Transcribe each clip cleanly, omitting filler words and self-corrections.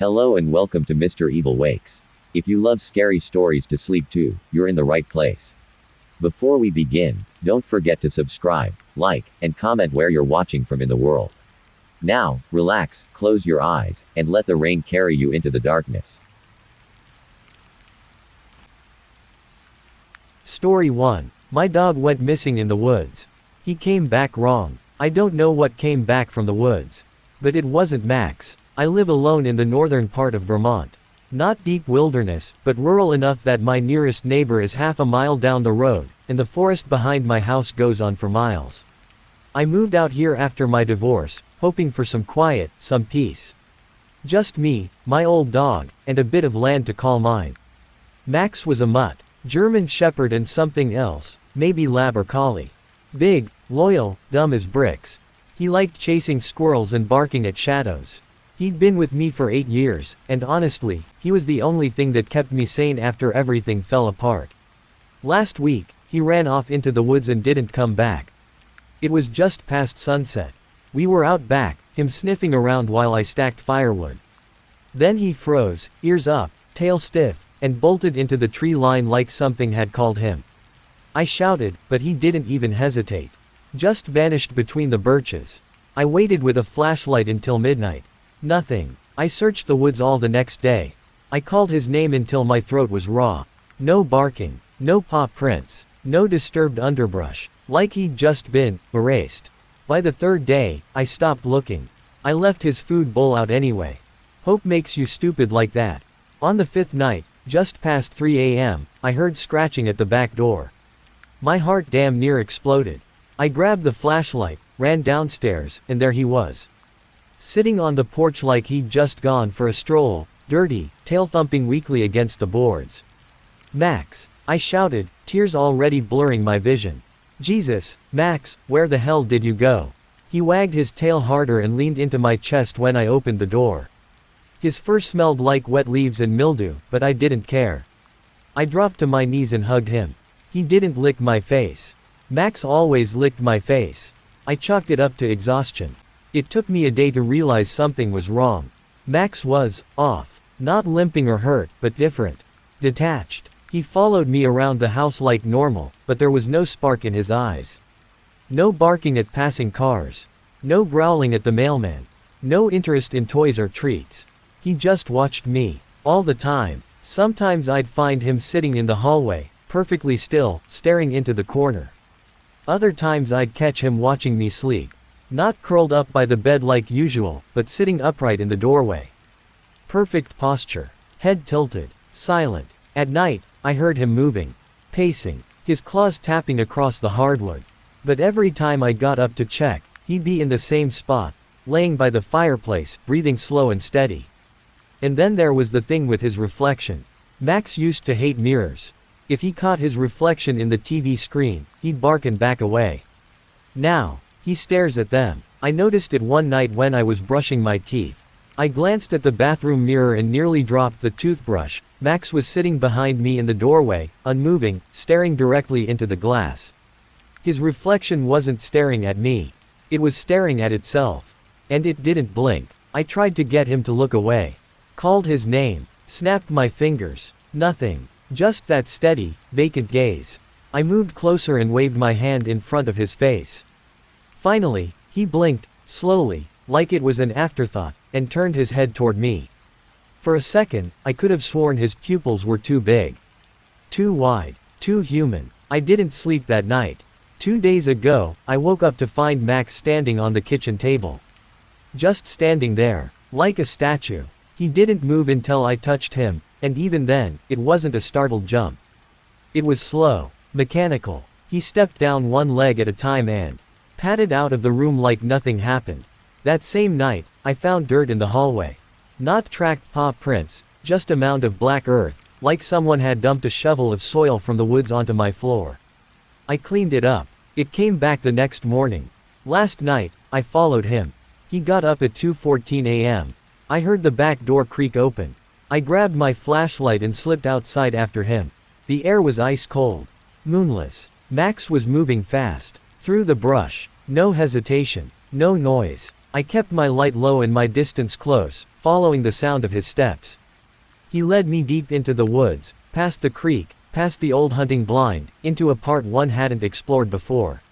Hello and welcome to Mr.EvilWakes. If you love scary stories to sleep to, you're in the right place. Before we begin, don't forget to subscribe, like, and comment where you're watching from in the world. Now, relax, close your eyes, and let the rain carry you into the darkness. Story 1. My dog went missing in the woods. He came back wrong. I don't know what came back from the woods. But it wasn't Max. I live alone in the northern part of Vermont. Not deep wilderness, but rural enough that my nearest neighbor is half a mile down the road, and the forest behind my house goes on for miles. I moved out here after my divorce, hoping for some quiet, some peace. Just me, my old dog, and a bit of land to call mine. Max was a mutt, German Shepherd and something else, maybe Lab or Collie. Big, loyal, dumb as bricks. He liked chasing squirrels and barking at shadows. He'd been with me for 8 years, and honestly, he was the only thing that kept me sane after everything fell apart. Last week, he ran off into the woods and didn't come back. It was just past sunset. We were out back, him sniffing around while I stacked firewood. Then he froze, ears up, tail stiff, and bolted into the tree line like something had called him. I shouted, but he didn't even hesitate. Just vanished between the birches. I waited with a flashlight until midnight. Nothing. I searched the woods all the next day. I called his name until my throat was raw. No barking, no paw prints, no disturbed underbrush, like he'd just been erased. By the third day, I stopped looking. I left his food bowl out anyway. Hope makes you stupid like that. On the 5th night, just past 3 a.m., I heard scratching at the back door. My heart damn near exploded. I grabbed the flashlight, ran downstairs, and there he was. Sitting on the porch like he'd just gone for a stroll, dirty, tail thumping weakly against the boards. Max, I shouted, tears already blurring my vision. Jesus, Max, where the hell did you go? He wagged his tail harder and leaned into my chest when I opened the door. His fur smelled like wet leaves and mildew, but I didn't care. I dropped to my knees and hugged him. He didn't lick my face. Max always licked my face. I chalked it up to exhaustion. It took me a day to realize something was wrong. Max was off. Not limping or hurt, but different. Detached. He followed me around the house like normal, but there was no spark in his eyes. No barking at passing cars. No growling at the mailman. No interest in toys or treats. He just watched me. All the time. Sometimes I'd find him sitting in the hallway, perfectly still, staring into the corner. Other times I'd catch him watching me sleep. Not curled up by the bed like usual, but sitting upright in the doorway. Perfect posture. Head tilted. Silent. At night, I heard him moving. Pacing. His claws tapping across the hardwood. But every time I got up to check, he'd be in the same spot, laying by the fireplace, breathing slow and steady. And then there was the thing with his reflection. Max used to hate mirrors. If he caught his reflection in the TV screen, he'd bark and back away. Now, he stares at them. I noticed it one night when I was brushing my teeth. I glanced at the bathroom mirror and nearly dropped the toothbrush. Max was sitting behind me in the doorway, unmoving, staring directly into the glass. His reflection wasn't staring at me. It was staring at itself. And it didn't blink. I tried to get him to look away. Called his name. Snapped my fingers. Nothing. Just that steady, vacant gaze. I moved closer and waved my hand in front of his face. Finally, he blinked, slowly, like it was an afterthought, and turned his head toward me. For a second, I could have sworn his pupils were too big. Too wide. Too human. I didn't sleep that night. 2 days ago, I woke up to find Max standing on the kitchen table. Just standing there, like a statue. He didn't move until I touched him, and even then, it wasn't a startled jump. It was slow, mechanical. He stepped down one leg at a time and padded out of the room like nothing happened. That same night, I found dirt in the hallway. Not tracked paw prints, just a mound of black earth, like someone had dumped a shovel of soil from the woods onto my floor. I cleaned it up. It came back the next morning. Last night, I followed him. He got up at 2:14 a.m. I heard the back door creak open. I grabbed my flashlight and slipped outside after him. The air was ice cold. Moonless. Max was moving fast. Through the brush. No hesitation. No noise. I kept my light low and my distance close, following the sound of his steps. He led me deep into the woods, past the creek, past the old hunting blind, into a part one hadn't explored before.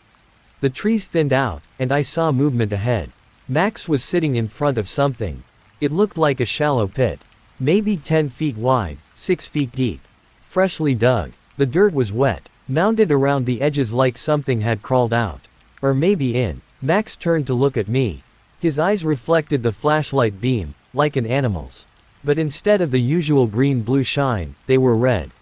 The trees thinned out, and I saw movement ahead. Max was sitting in front of something. It looked like a shallow pit. Maybe 10 feet wide, 6 feet deep. Freshly dug. The dirt was wet, mounded around the edges like something had crawled out. Or maybe in. Max turned to look at me. His eyes reflected the flashlight beam, like an animal's. But instead of the usual green-blue shine, they were red.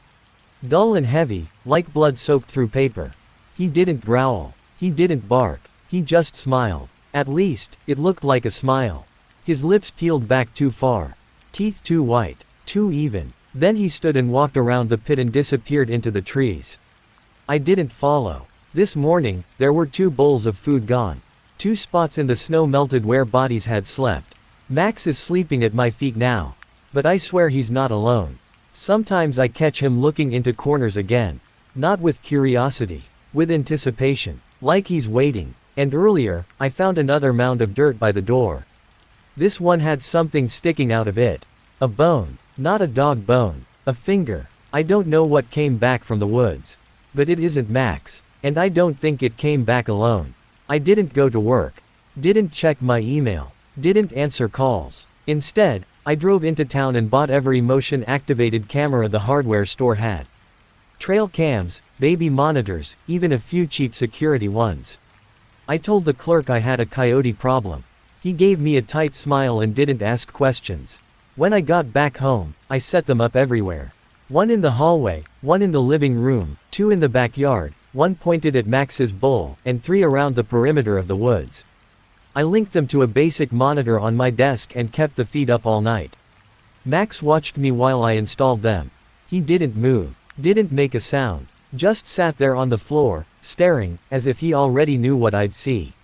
Dull and heavy, like blood soaked through paper. He didn't growl. He didn't bark. He just smiled. At least, it looked like a smile. His lips peeled back too far. Teeth too white. Too even. Then he stood and walked around the pit and disappeared into the trees. I didn't follow. This morning, there were 2 bowls of food gone. 2 spots in the snow melted where bodies had slept. Max is sleeping at my feet now. But I swear he's not alone. Sometimes I catch him looking into corners again. Not with curiosity. With anticipation. Like he's waiting. And earlier, I found another mound of dirt by the door. This one had something sticking out of it. A bone. Not a dog bone. A finger. I don't know what came back from the woods. But it isn't Max. And I don't think it came back alone. I didn't go to work. Didn't check my email. Didn't answer calls. Instead, I drove into town and bought every motion-activated camera the hardware store had. Trail cams, baby monitors, even a few cheap security ones. I told the clerk I had a coyote problem. He gave me a tight smile and didn't ask questions. When I got back home, I set them up everywhere. 1 in the hallway, 1 in the living room, 2 in the backyard, 1 pointed at Max's bowl, and 3 around the perimeter of the woods. I linked them to a basic monitor on my desk and kept the feed up all night. Max watched me while I installed them. He didn't move, didn't make a sound, just sat there on the floor, staring, as if he already knew what I'd see.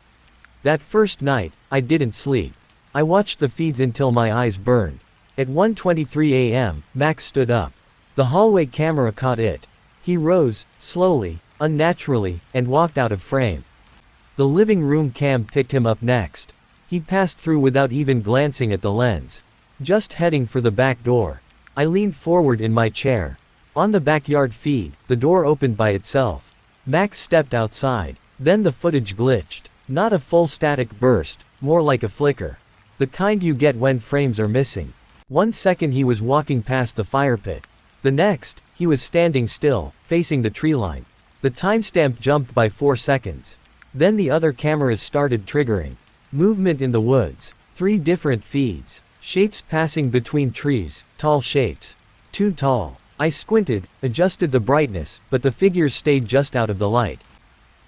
That first night, I didn't sleep. I watched the feeds until my eyes burned. At 1:23 a.m., Max stood up. The hallway camera caught it. He rose, slowly, unnaturally, and walked out of frame. The living room cam picked him up next. He passed through without even glancing at the lens. Just heading for the back door. I leaned forward in my chair. On the backyard feed, the door opened by itself. Max stepped outside. Then the footage glitched. Not a full static burst, more like a flicker. The kind you get when frames are missing. 1 second he was walking past the fire pit. The next, he was standing still, facing the tree line. The timestamp jumped by 4 seconds. Then the other cameras started triggering. Movement in the woods. 3 different feeds. Shapes passing between trees, tall shapes. Too tall. I squinted, adjusted the brightness, but the figures stayed just out of the light.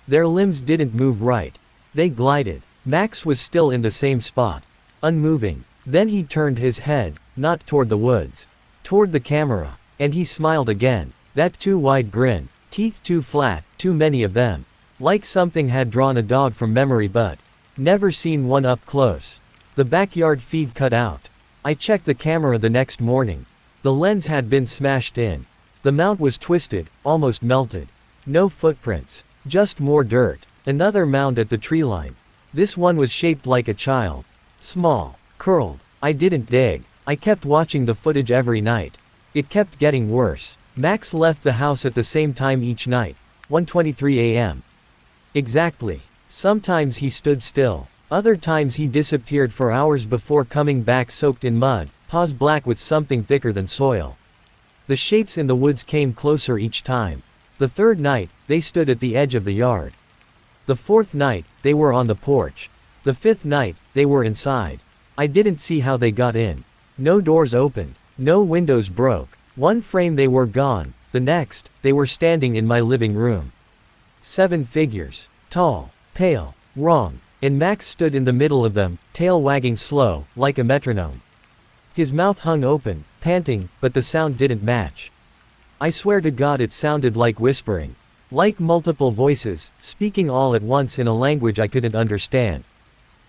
Their limbs didn't move right. They glided. Max was still in the same spot. Unmoving. Then he turned his head, not toward the woods. Toward the camera. And he smiled again. That too wide grin. Teeth too flat, too many of them. Like something had drawn a dog from memory but never seen one up close. The backyard feed cut out. I checked the camera the next morning. The lens had been smashed in. The mount was twisted, almost melted. No footprints. Just more dirt. Another mound at the tree line. This one was shaped like a child. Small. Curled. I didn't dig. I kept watching the footage every night. It kept getting worse. Max left the house at the same time each night. 1:23 a.m. Exactly. Sometimes he stood still. Other times he disappeared for hours before coming back soaked in mud, paws black with something thicker than soil. The shapes in the woods came closer each time. The 3rd night, they stood at the edge of the yard. The 4th night, they were on the porch. The 5th night, they were inside. I didn't see how they got in. No doors opened. No windows broke. 1 frame they were gone. The next, they were standing in my living room. 7 figures. Tall. Pale. Wrong. And Max stood in the middle of them, tail wagging slow, like a metronome. His mouth hung open, panting, but the sound didn't match. I swear to God it sounded like whispering. Like multiple voices, speaking all at once in a language I couldn't understand.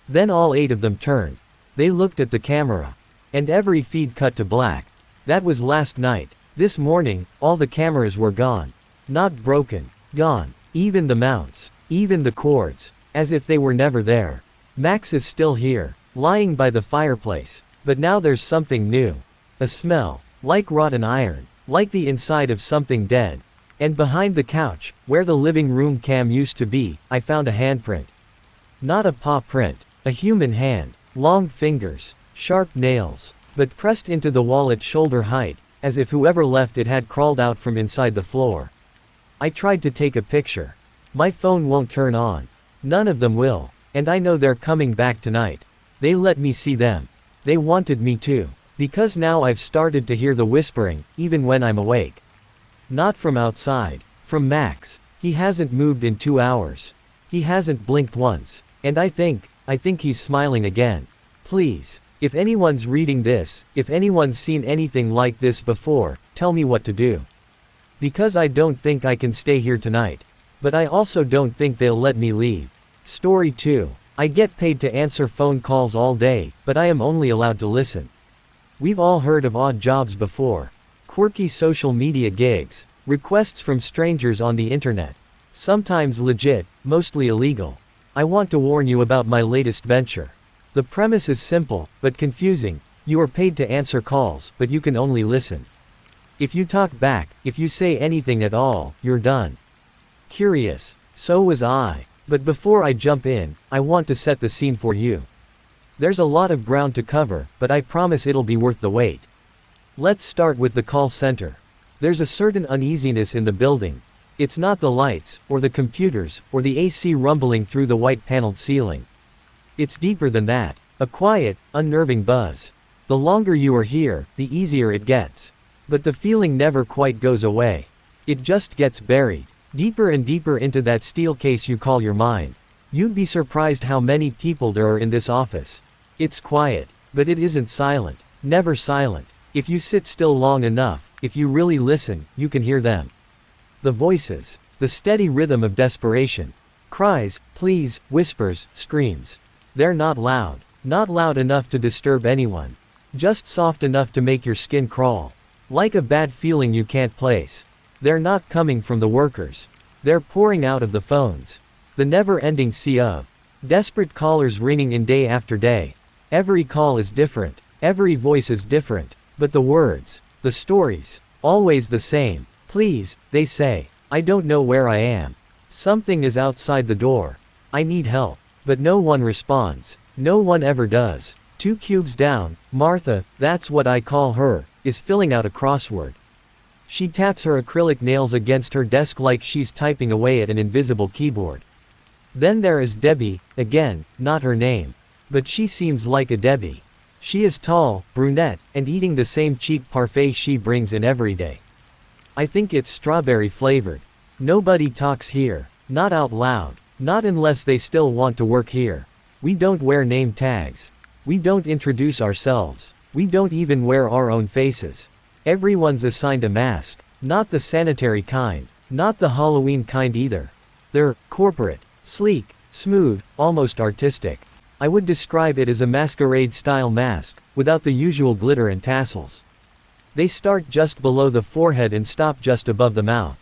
Then all 8 of them turned. They looked at the camera. And every feed cut to black. That was last night. This morning, all the cameras were gone. Not broken. Gone. Even the mounts. Even the cords. As if they were never there. Max is still here. lying by the fireplace. But now there's something new. A smell, like rotten iron, like the inside of something dead. And behind the couch, where the living room cam used to be, I found a handprint. Not a paw print, a human hand, long fingers, sharp nails, but pressed into the wall at shoulder height, as if whoever left it had crawled out from inside the floor. I tried to take a picture. My phone won't turn on. None of them will. And I know they're coming back tonight. They let me see them. They wanted me to. Because now I've started to hear the whispering, even when I'm awake. Not from outside. From Max. He hasn't moved in 2 hours. He hasn't blinked once. And I think he's smiling again. Please. If anyone's reading this, if anyone's seen anything like this before, tell me what to do. Because I don't think I can stay here tonight. But I also don't think they'll let me leave. Story 2. I get paid to answer phone calls all day, but I am only allowed to listen. We've all heard of odd jobs before. Quirky social media gigs. Requests from strangers on the internet. Sometimes legit, mostly illegal. I want to warn you about my latest venture. The premise is simple, but confusing. You are paid to answer calls, but you can only listen. If you talk back, if you say anything at all, you're done. Curious. So was I. But before I jump in, I want to set the scene for you. There's a lot of ground to cover, but I promise it'll be worth the wait. Let's start with the call center. There's a certain uneasiness in the building. It's not the lights, or the computers, or the AC rumbling through the white paneled ceiling. It's deeper than that. A quiet, unnerving buzz. The longer you are here, the easier it gets. But the feeling never quite goes away. It just gets buried. Deeper and deeper into that steel case you call your mind. You'd be surprised how many people there are in this office. It's quiet, but it isn't silent. Never silent. If you sit still long enough, if you really listen, you can hear them. The voices. The steady rhythm of desperation. Cries, pleas, whispers, screams. They're not loud. Not loud enough to disturb anyone. Just soft enough to make your skin crawl. Like a bad feeling you can't place. They're not coming from the workers. They're pouring out of the phones. The never-ending sea of desperate callers ringing in day after day. Every call is different. Every voice is different. But the words, the stories, always the same. Please, they say. I don't know where I am. Something is outside the door. I need help. But no one responds. No one ever does. 2 cubes down, Martha, that's what I call her, is filling out a crossword. She taps her acrylic nails against her desk like she's typing away at an invisible keyboard. Then there is Debbie, again, not her name. But she seems like a Debbie. She is tall, brunette, and eating the same cheap parfait she brings in every day. I think it's strawberry flavored. Nobody talks here. Not out loud. Not unless they still want to work here. We don't wear name tags. We don't introduce ourselves. We don't even wear our own faces. Everyone's assigned a mask. Not the sanitary kind. Not the Halloween kind either. They're corporate, sleek, smooth, almost artistic. I would describe it as a masquerade-style mask, without the usual glitter and tassels. They start just below the forehead and stop just above the mouth.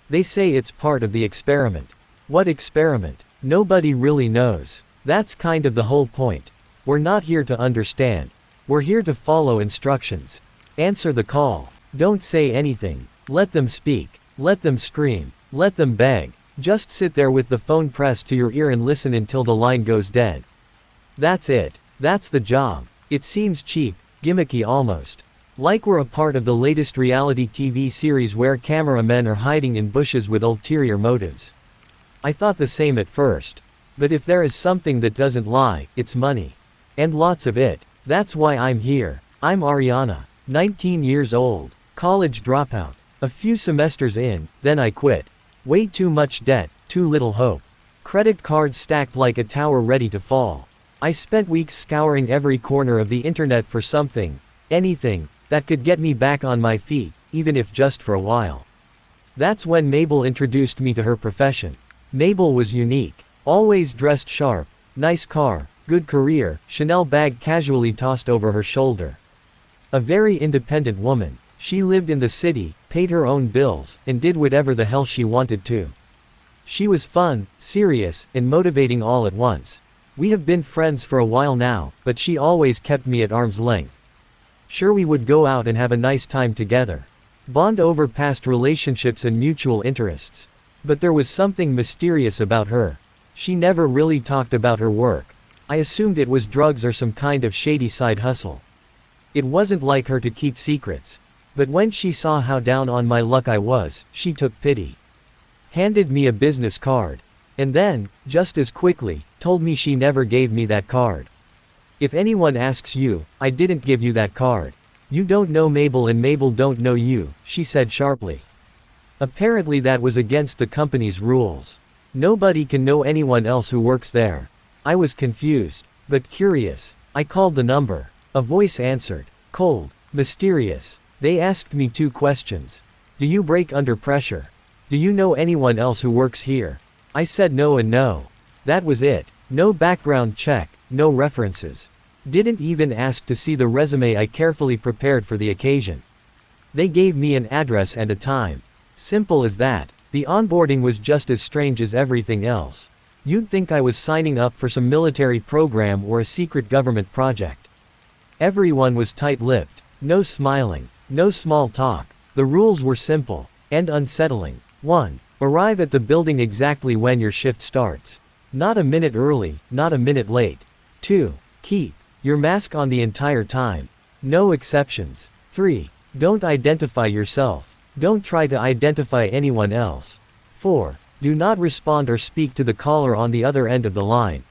They say it's part of the experiment. What experiment? Nobody really knows. That's kind of the whole point. We're not here to understand. We're here to follow instructions. Answer the call. Don't say anything. Let them speak. Let them scream. Let them beg. Just sit there with the phone pressed to your ear and listen until the line goes dead. That's it. That's the job. It seems cheap, gimmicky almost. Like we're a part of the latest reality TV series where cameramen are hiding in bushes with ulterior motives. I thought the same at first. But if there is something that doesn't lie, it's money. And lots of it. That's why I'm here. I'm Ariana, 19 years old, college dropout. A few semesters in, then I quit. Way too much debt, too little hope. Credit cards stacked like a tower ready to fall. I spent weeks scouring every corner of the internet for something, anything, that could get me back on my feet, even if just for a while. That's when Mabel introduced me to her profession. Mabel was unique. Always dressed sharp. Nice car. Good career. Chanel bag casually tossed over her shoulder. A very independent woman. She lived in the city, paid her own bills, and did whatever the hell she wanted to. She was fun, serious, and motivating all at once. We have been friends for a while now, but she always kept me at arm's length. Sure, we would go out and have a nice time together. Bond over past relationships and mutual interests. But there was something mysterious about her. She never really talked about her work. I assumed it was drugs or some kind of shady side hustle. It wasn't like her to keep secrets. But when she saw how down on my luck I was, she took pity. Handed me a business card. And then, just as quickly, told me she never gave me that card. If anyone asks you, I didn't give you that card. You don't know Mabel and Mabel don't know you, she said sharply. Apparently that was against the company's rules. Nobody can know anyone else who works there. I was confused, but curious. I called the number. A voice answered. Cold, mysterious. They asked me 2 questions. Do you break under pressure? Do you know anyone else who works here? I said no and no. That was it. No background check, no references. Didn't even ask to see the resume I carefully prepared for the occasion. They gave me an address and a time. Simple as that. The onboarding was just as strange as everything else. You'd think I was signing up for some military program or a secret government project. Everyone was tight-lipped. No smiling. No small talk. The rules were simple. And unsettling. 1. Arrive at the building exactly when your shift starts. Not a minute early, not a minute late. 2. Keep your mask on the entire time. No exceptions. 3. Don't identify yourself. Don't try to identify anyone else. 4. Do not respond or speak to the caller on the other end of the line.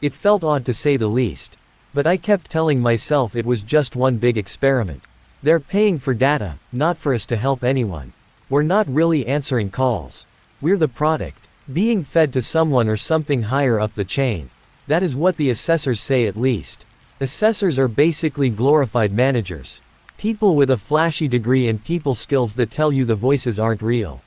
It felt odd to say the least. But I kept telling myself it was just one big experiment. They're paying for data, not for us to help anyone. We're not really answering calls. We're the product, being fed to someone or something higher up the chain. That is what the assessors say at least. Assessors are basically glorified managers. People with a flashy degree and people skills that tell you the voices aren't real.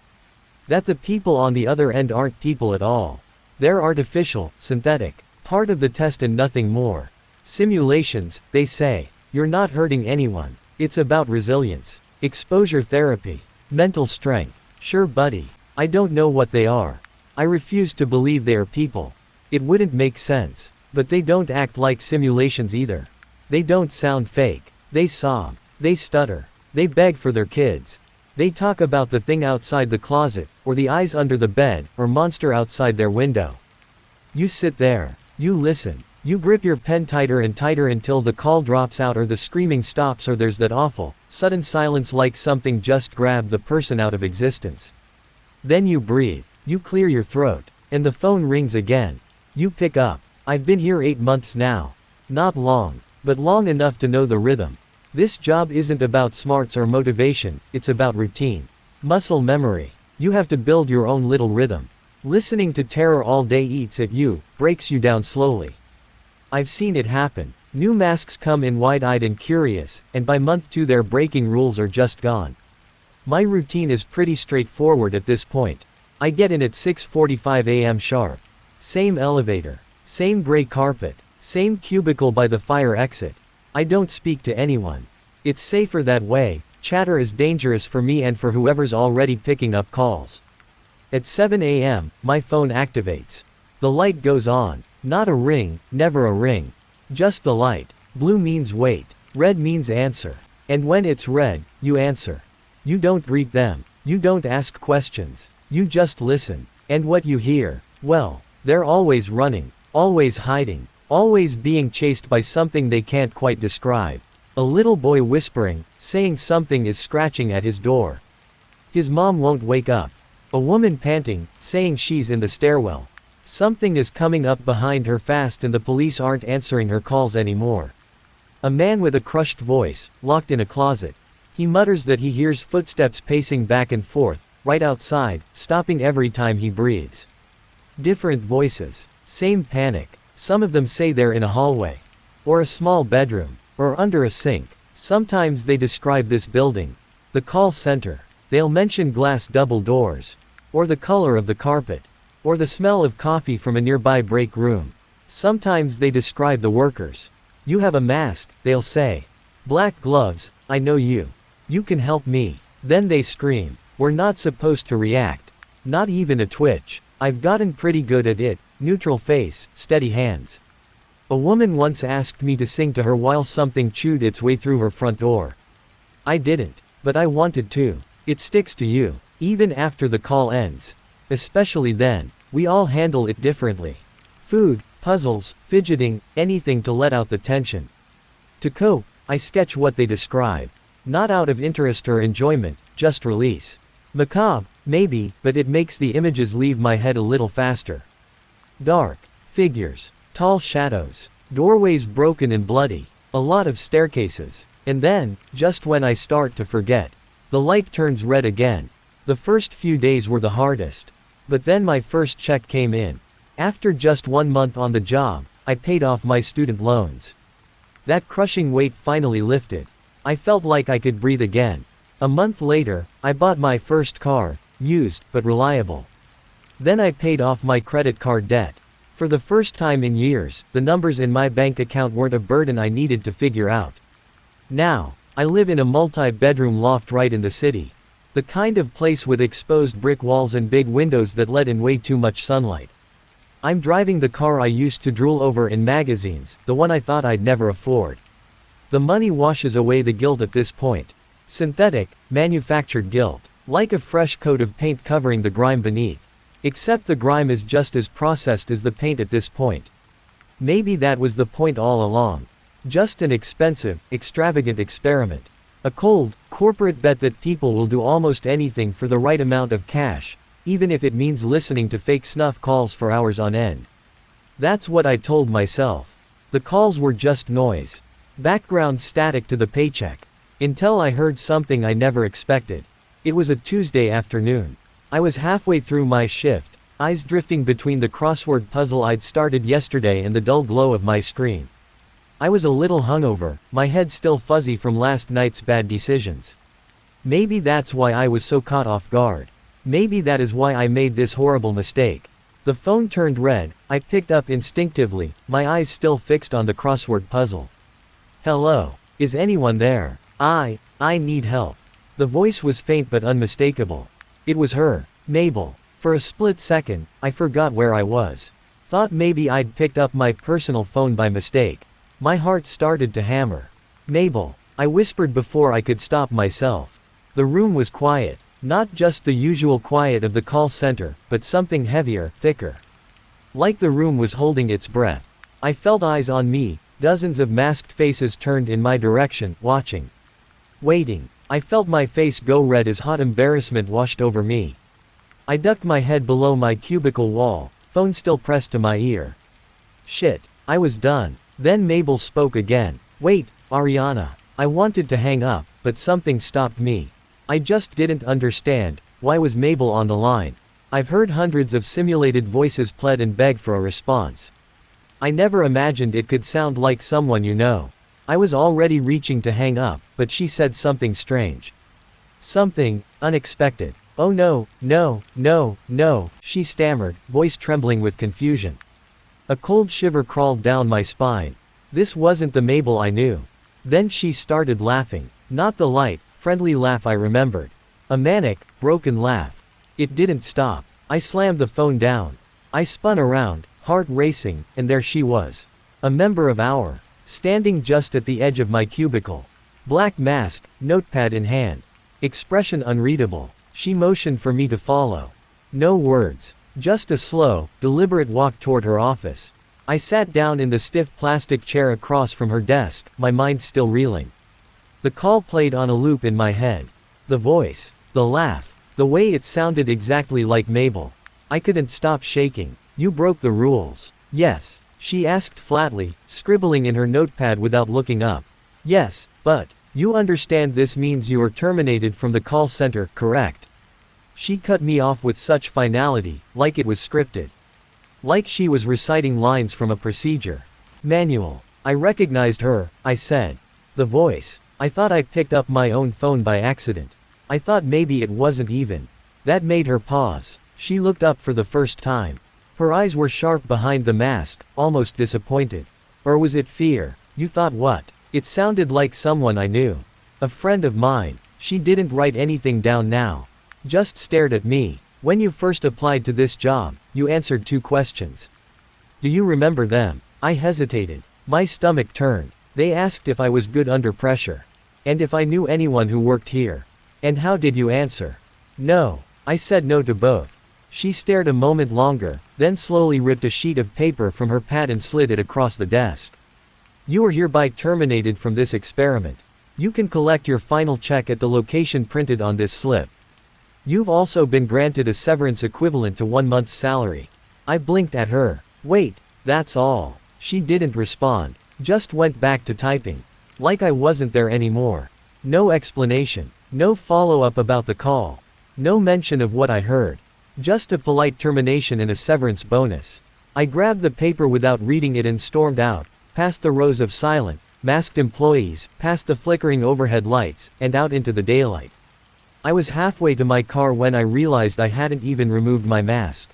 That the people on the other end aren't people at all. They're artificial, synthetic, part of the test and nothing more. Simulations, they say. You're not hurting anyone. It's about resilience. Exposure therapy. Mental strength. Sure buddy. I don't know what they are. I refuse to believe they are people. It wouldn't make sense. But they don't act like simulations either. They don't sound fake. They sob. They stutter. They beg for their kids. They talk about the thing outside the closet, or the eyes under the bed, or monster outside their window. You sit there. You listen. You grip your pen tighter and tighter until the call drops out or the screaming stops or there's that awful, sudden silence like something just grabbed the person out of existence. Then you breathe. You clear your throat. And the phone rings again. You pick up. I've been here 8 months now. Not long, but long enough to know the rhythm. This job isn't about smarts or motivation, it's about routine. Muscle memory. You have to build your own little rhythm. Listening to terror all day eats at you, breaks you down slowly. I've seen it happen. New masks come in wide-eyed and curious, and by month 2 their breaking rules are just gone. My routine is pretty straightforward at this point. I get in at 6:45 a.m. sharp. Same elevator. Same gray carpet. Same cubicle by the fire exit. I don't speak to anyone. It's safer that way. Chatter is dangerous for me and for whoever's already picking up calls. At 7 a.m., my phone activates. The light goes on. Not a ring, never a ring. Just the light. Blue means wait. Red means answer. And when it's red, you answer. You don't greet them. You don't ask questions. You just listen. And what you hear, well, they're always running, always hiding, always being chased by something they can't quite describe. A little boy whispering, saying something is scratching at his door. His mom won't wake up. A woman panting, saying she's in the stairwell. Something is coming up behind her fast and the police aren't answering her calls anymore. A man with a crushed voice, locked in a closet. He mutters that he hears footsteps pacing back and forth, right outside, stopping every time he breathes. Different voices. Same panic. Some of them say they're in a hallway. Or a small bedroom. Or under a sink. Sometimes they describe this building. The call center. They'll mention glass double doors. Or the color of the carpet. Or the smell of coffee from a nearby break room. Sometimes they describe the workers. You have a mask, they'll say. Black gloves, I know you. You can help me. Then they scream. We're not supposed to react. Not even a twitch. I've gotten pretty good at it. Neutral face, steady hands. A woman once asked me to sing to her while something chewed its way through her front door. I didn't, but I wanted to. It sticks to you, even after the call ends. Especially then, we all handle it differently. Food, puzzles, fidgeting, anything to let out the tension. To cope, I sketch what they describe. Not out of interest or enjoyment, just release. Macabre, maybe, but it makes the images leave my head a little faster. Dark. Figures. Tall shadows. Doorways broken and bloody. A lot of staircases. And then, just when I start to forget, the light turns red again. The first few days were the hardest. But then my first check came in. After just 1 month on the job, I paid off my student loans. That crushing weight finally lifted. I felt like I could breathe again. A month later, I bought my first car, used, but reliable. Then I paid off my credit card debt. For the first time in years, the numbers in my bank account weren't a burden I needed to figure out. Now, I live in a multi-bedroom loft right in the city. The kind of place with exposed brick walls and big windows that let in way too much sunlight. I'm driving the car I used to drool over in magazines, the one I thought I'd never afford. The money washes away the guilt at this point. Synthetic, manufactured guilt. Like a fresh coat of paint covering the grime beneath. Except the grime is just as processed as the paint at this point. Maybe that was the point all along. Just an expensive, extravagant experiment. A cold, corporate bet that people will do almost anything for the right amount of cash, even if it means listening to fake snuff calls for hours on end. That's what I told myself. The calls were just noise. Background static to the paycheck. Until I heard something I never expected. It was a Tuesday afternoon. I was halfway through my shift, eyes drifting between the crossword puzzle I'd started yesterday and the dull glow of my screen. I was a little hungover, my head still fuzzy from last night's bad decisions. Maybe that's why I was so caught off guard. Maybe that is why I made this horrible mistake. The phone turned red, I picked up instinctively, my eyes still fixed on the crossword puzzle. Hello. Is anyone there? I need help. The voice was faint but unmistakable. It was her, Mabel. For a split second, I forgot where I was. Thought maybe I'd picked up my personal phone by mistake. My heart started to hammer. Mabel, I whispered before I could stop myself. The room was quiet. Not just the usual quiet of the call center, but something heavier, thicker. Like the room was holding its breath. I felt eyes on me, dozens of masked faces turned in my direction, watching. Waiting. I felt my face go red as hot embarrassment washed over me. I ducked my head below my cubicle wall, phone still pressed to my ear. Shit. I was done. Then Mabel spoke again. Wait, Ariana. I wanted to hang up, but something stopped me. I just didn't understand. Why was Mabel on the line? I've heard hundreds of simulated voices plead and beg for a response. I never imagined it could sound like someone you know. I was already reaching to hang up, but she said something strange. Something unexpected. Oh no, she stammered, voice trembling with confusion. A cold shiver crawled down my spine. This wasn't the Mabel I knew. Then she started laughing. Not the light, friendly laugh I remembered. A manic, broken laugh. It didn't stop. I slammed the phone down. I spun around, heart racing, and there she was. A member of our. Standing just at the edge of my cubicle. Black mask, notepad in hand. Expression unreadable. She motioned for me to follow. No words. Just a slow, deliberate walk toward her office. I sat down in the stiff plastic chair across from her desk, my mind still reeling. The call played on a loop in my head. The voice. The laugh. The way it sounded exactly like Mabel. I couldn't stop shaking. You broke the rules. Yes. She asked flatly, scribbling in her notepad without looking up. Yes, but, you understand this means you are terminated from the call center, correct? She cut me off with such finality, like it was scripted. Like she was reciting lines from a procedure manual. I recognized her, I said. The voice. I thought I picked up my own phone by accident. I thought maybe it wasn't even. That made her pause. She looked up for the first time. Her eyes were sharp behind the mask, almost disappointed. Or was it fear? You thought what? It sounded like someone I knew. A friend of mine. She didn't write anything down now. Just stared at me. When you first applied to this job, you answered 2 questions. Do you remember them? I hesitated. My stomach turned. They asked if I was good under pressure. And if I knew anyone who worked here. And how did you answer? No. I said no to both. She stared a moment longer, then slowly ripped a sheet of paper from her pad and slid it across the desk. You are hereby terminated from this experiment. You can collect your final check at the location printed on this slip. You've also been granted a severance equivalent to 1 month's salary. I blinked at her. Wait, that's all. She didn't respond. Just went back to typing. Like I wasn't there anymore. No explanation. No follow-up about the call. No mention of what I heard. Just a polite termination and a severance bonus. I grabbed the paper without reading it and stormed out, past the rows of silent, masked employees, past the flickering overhead lights, and out into the daylight. I was halfway to my car when I realized I hadn't even removed my mask.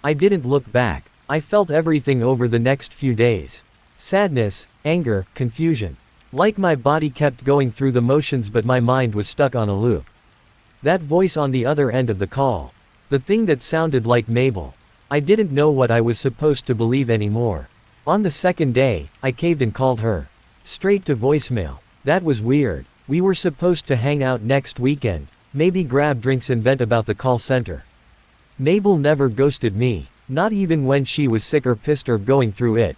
I didn't look back. I felt everything over the next few days. Sadness, anger, confusion. Like my body kept going through the motions but my mind was stuck on a loop. That voice on the other end of the call. The thing that sounded like Mabel. I didn't know what I was supposed to believe anymore. On the second day, I caved and called her. Straight to voicemail. That was weird. We were supposed to hang out next weekend, maybe grab drinks and vent about the call center. Mabel never ghosted me, not even when she was sick or pissed or going through it.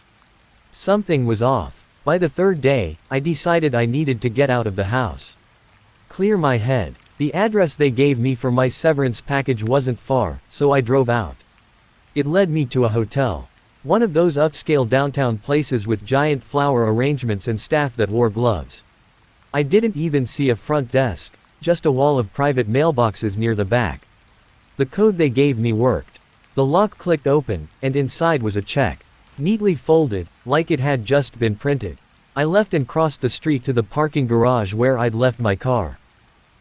Something was off. By the third day, I decided I needed to get out of the house. Clear my head. The address they gave me for my severance package wasn't far, so I drove out. It led me to a hotel. One of those upscale downtown places with giant flower arrangements and staff that wore gloves. I didn't even see a front desk, just a wall of private mailboxes near the back. The code they gave me worked. The lock clicked open, and inside was a check. Neatly folded, like it had just been printed. I left and crossed the street to the parking garage where I'd left my car.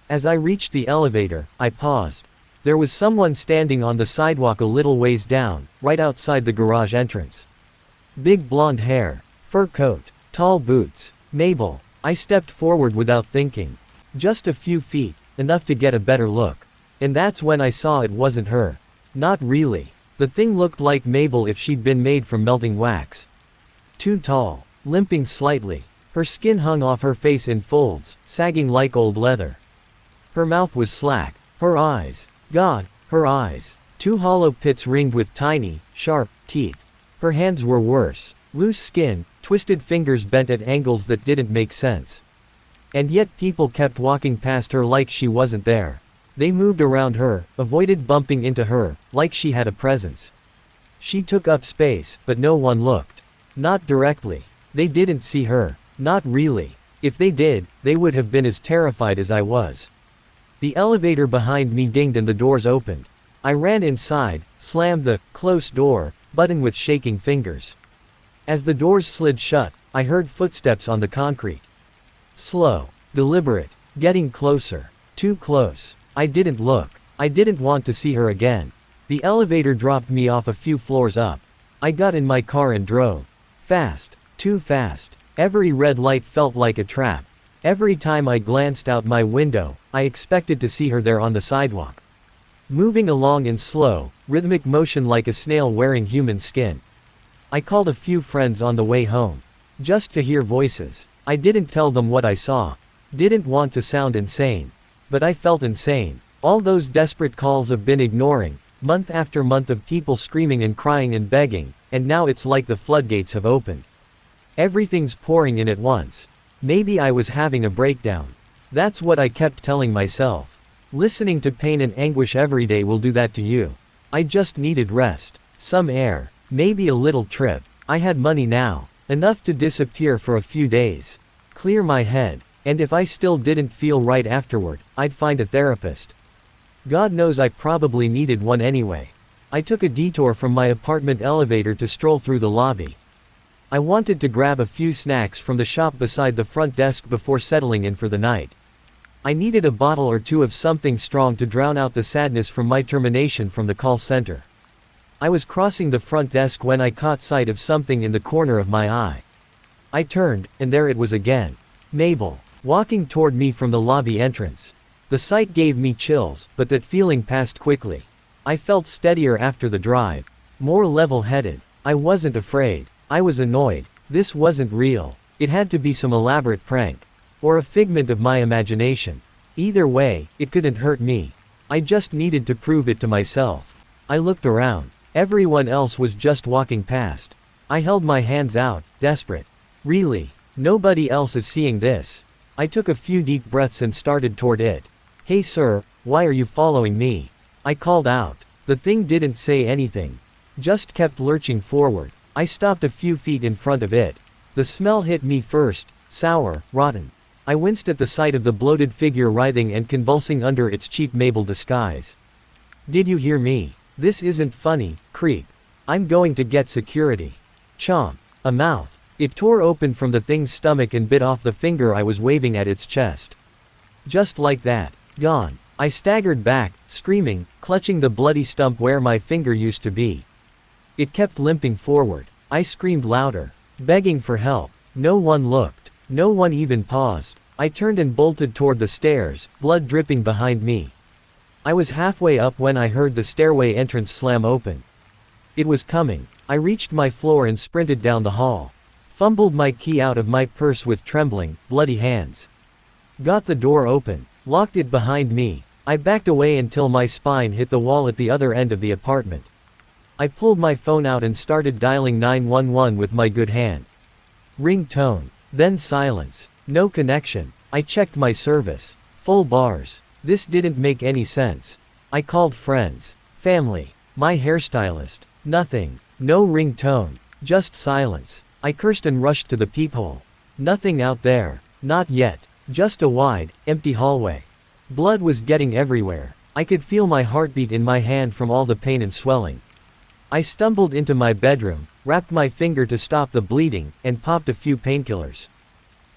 As I reached the elevator, I paused. There was someone standing on the sidewalk a little ways down, right outside the garage entrance. Big blonde hair, fur coat, tall boots. Mabel. I stepped forward without thinking. Just a few feet, enough to get a better look. And that's when I saw it wasn't her. Not really. The thing looked like Mabel if she'd been made from melting wax. Too tall, limping slightly. Her skin hung off her face in folds, sagging like old leather. Her mouth was slack. Her eyes. God, her eyes. 2 hollow pits ringed with tiny, sharp teeth. Her hands were worse. Loose skin, twisted fingers bent at angles that didn't make sense. And yet people kept walking past her like she wasn't there. They moved around her, avoided bumping into her, like she had a presence. She took up space, but no one looked. Not directly. They didn't see her. Not really. If they did, they would have been as terrified as I was. The elevator behind me dinged and the doors opened. I ran inside, slammed the close door button with shaking fingers. As the doors slid shut, I heard footsteps on the concrete. Slow, deliberate, getting closer. Too close. I didn't look. I didn't want to see her again. The elevator dropped me off a few floors up. I got in my car and drove. Fast. Too fast. Every red light felt like a trap. Every time I glanced out my window, I expected to see her there on the sidewalk. Moving along in slow, rhythmic motion like a snail wearing human skin. I called a few friends on the way home. Just to hear voices. I didn't tell them what I saw. Didn't want to sound insane. But I felt insane. All those desperate calls I've been ignoring, month after month of people screaming and crying and begging, and now it's like the floodgates have opened. Everything's pouring in at once. Maybe I was having a breakdown. That's what I kept telling myself. Listening to pain and anguish every day will do that to you. I just needed rest. Some air. Maybe a little trip. I had money now. Enough to disappear for a few days. Clear my head. And if I still didn't feel right afterward, I'd find a therapist. God knows I probably needed one anyway. I took a detour from my apartment elevator to stroll through the lobby. I wanted to grab a few snacks from the shop beside the front desk before settling in for the night. I needed a bottle or two of something strong to drown out the sadness from my termination from the call center. I was crossing the front desk when I caught sight of something in the corner of my eye. I turned, and there it was again. Mabel, walking toward me from the lobby entrance. The sight gave me chills, but that feeling passed quickly. I felt steadier after the drive. More level-headed. I wasn't afraid. I was annoyed. This wasn't real. It had to be some elaborate prank. Or a figment of my imagination. Either way, it couldn't hurt me. I just needed to prove it to myself. I looked around. Everyone else was just walking past. I held my hands out, desperate. Really? Nobody else is seeing this. I took a few deep breaths and started toward it. Hey sir, why are you following me? I called out. The thing didn't say anything. Just kept lurching forward. I stopped a few feet in front of it. The smell hit me first, sour, rotten. I winced at the sight of the bloated figure writhing and convulsing under its cheap Mabel disguise. Did you hear me? This isn't funny, creep. I'm going to get security. Chomp. A mouth. It tore open from the thing's stomach and bit off the finger I was waving at its chest. Just like that. Gone. I staggered back, screaming, clutching the bloody stump where my finger used to be. It kept limping forward. I screamed louder, begging for help. No one looked. No one even paused. I turned and bolted toward the stairs, blood dripping behind me. I was halfway up when I heard the stairway entrance slam open. It was coming. I reached my floor and sprinted down the hall. Fumbled my key out of my purse with trembling, bloody hands. Got the door open, locked it behind me. I backed away until my spine hit the wall at the other end of the apartment. I pulled my phone out and started dialing 911 with my good hand. Ring tone. Then silence. No connection. I checked my service. Full bars. This didn't make any sense. I called friends. Family. My hairstylist. Nothing. No ring tone. Just silence. I cursed and rushed to the peephole. Nothing out there. Not yet. Just a wide, empty hallway. Blood was getting everywhere. I could feel my heartbeat in my hand from all the pain and swelling. I stumbled into my bedroom, wrapped my finger to stop the bleeding, and popped a few painkillers.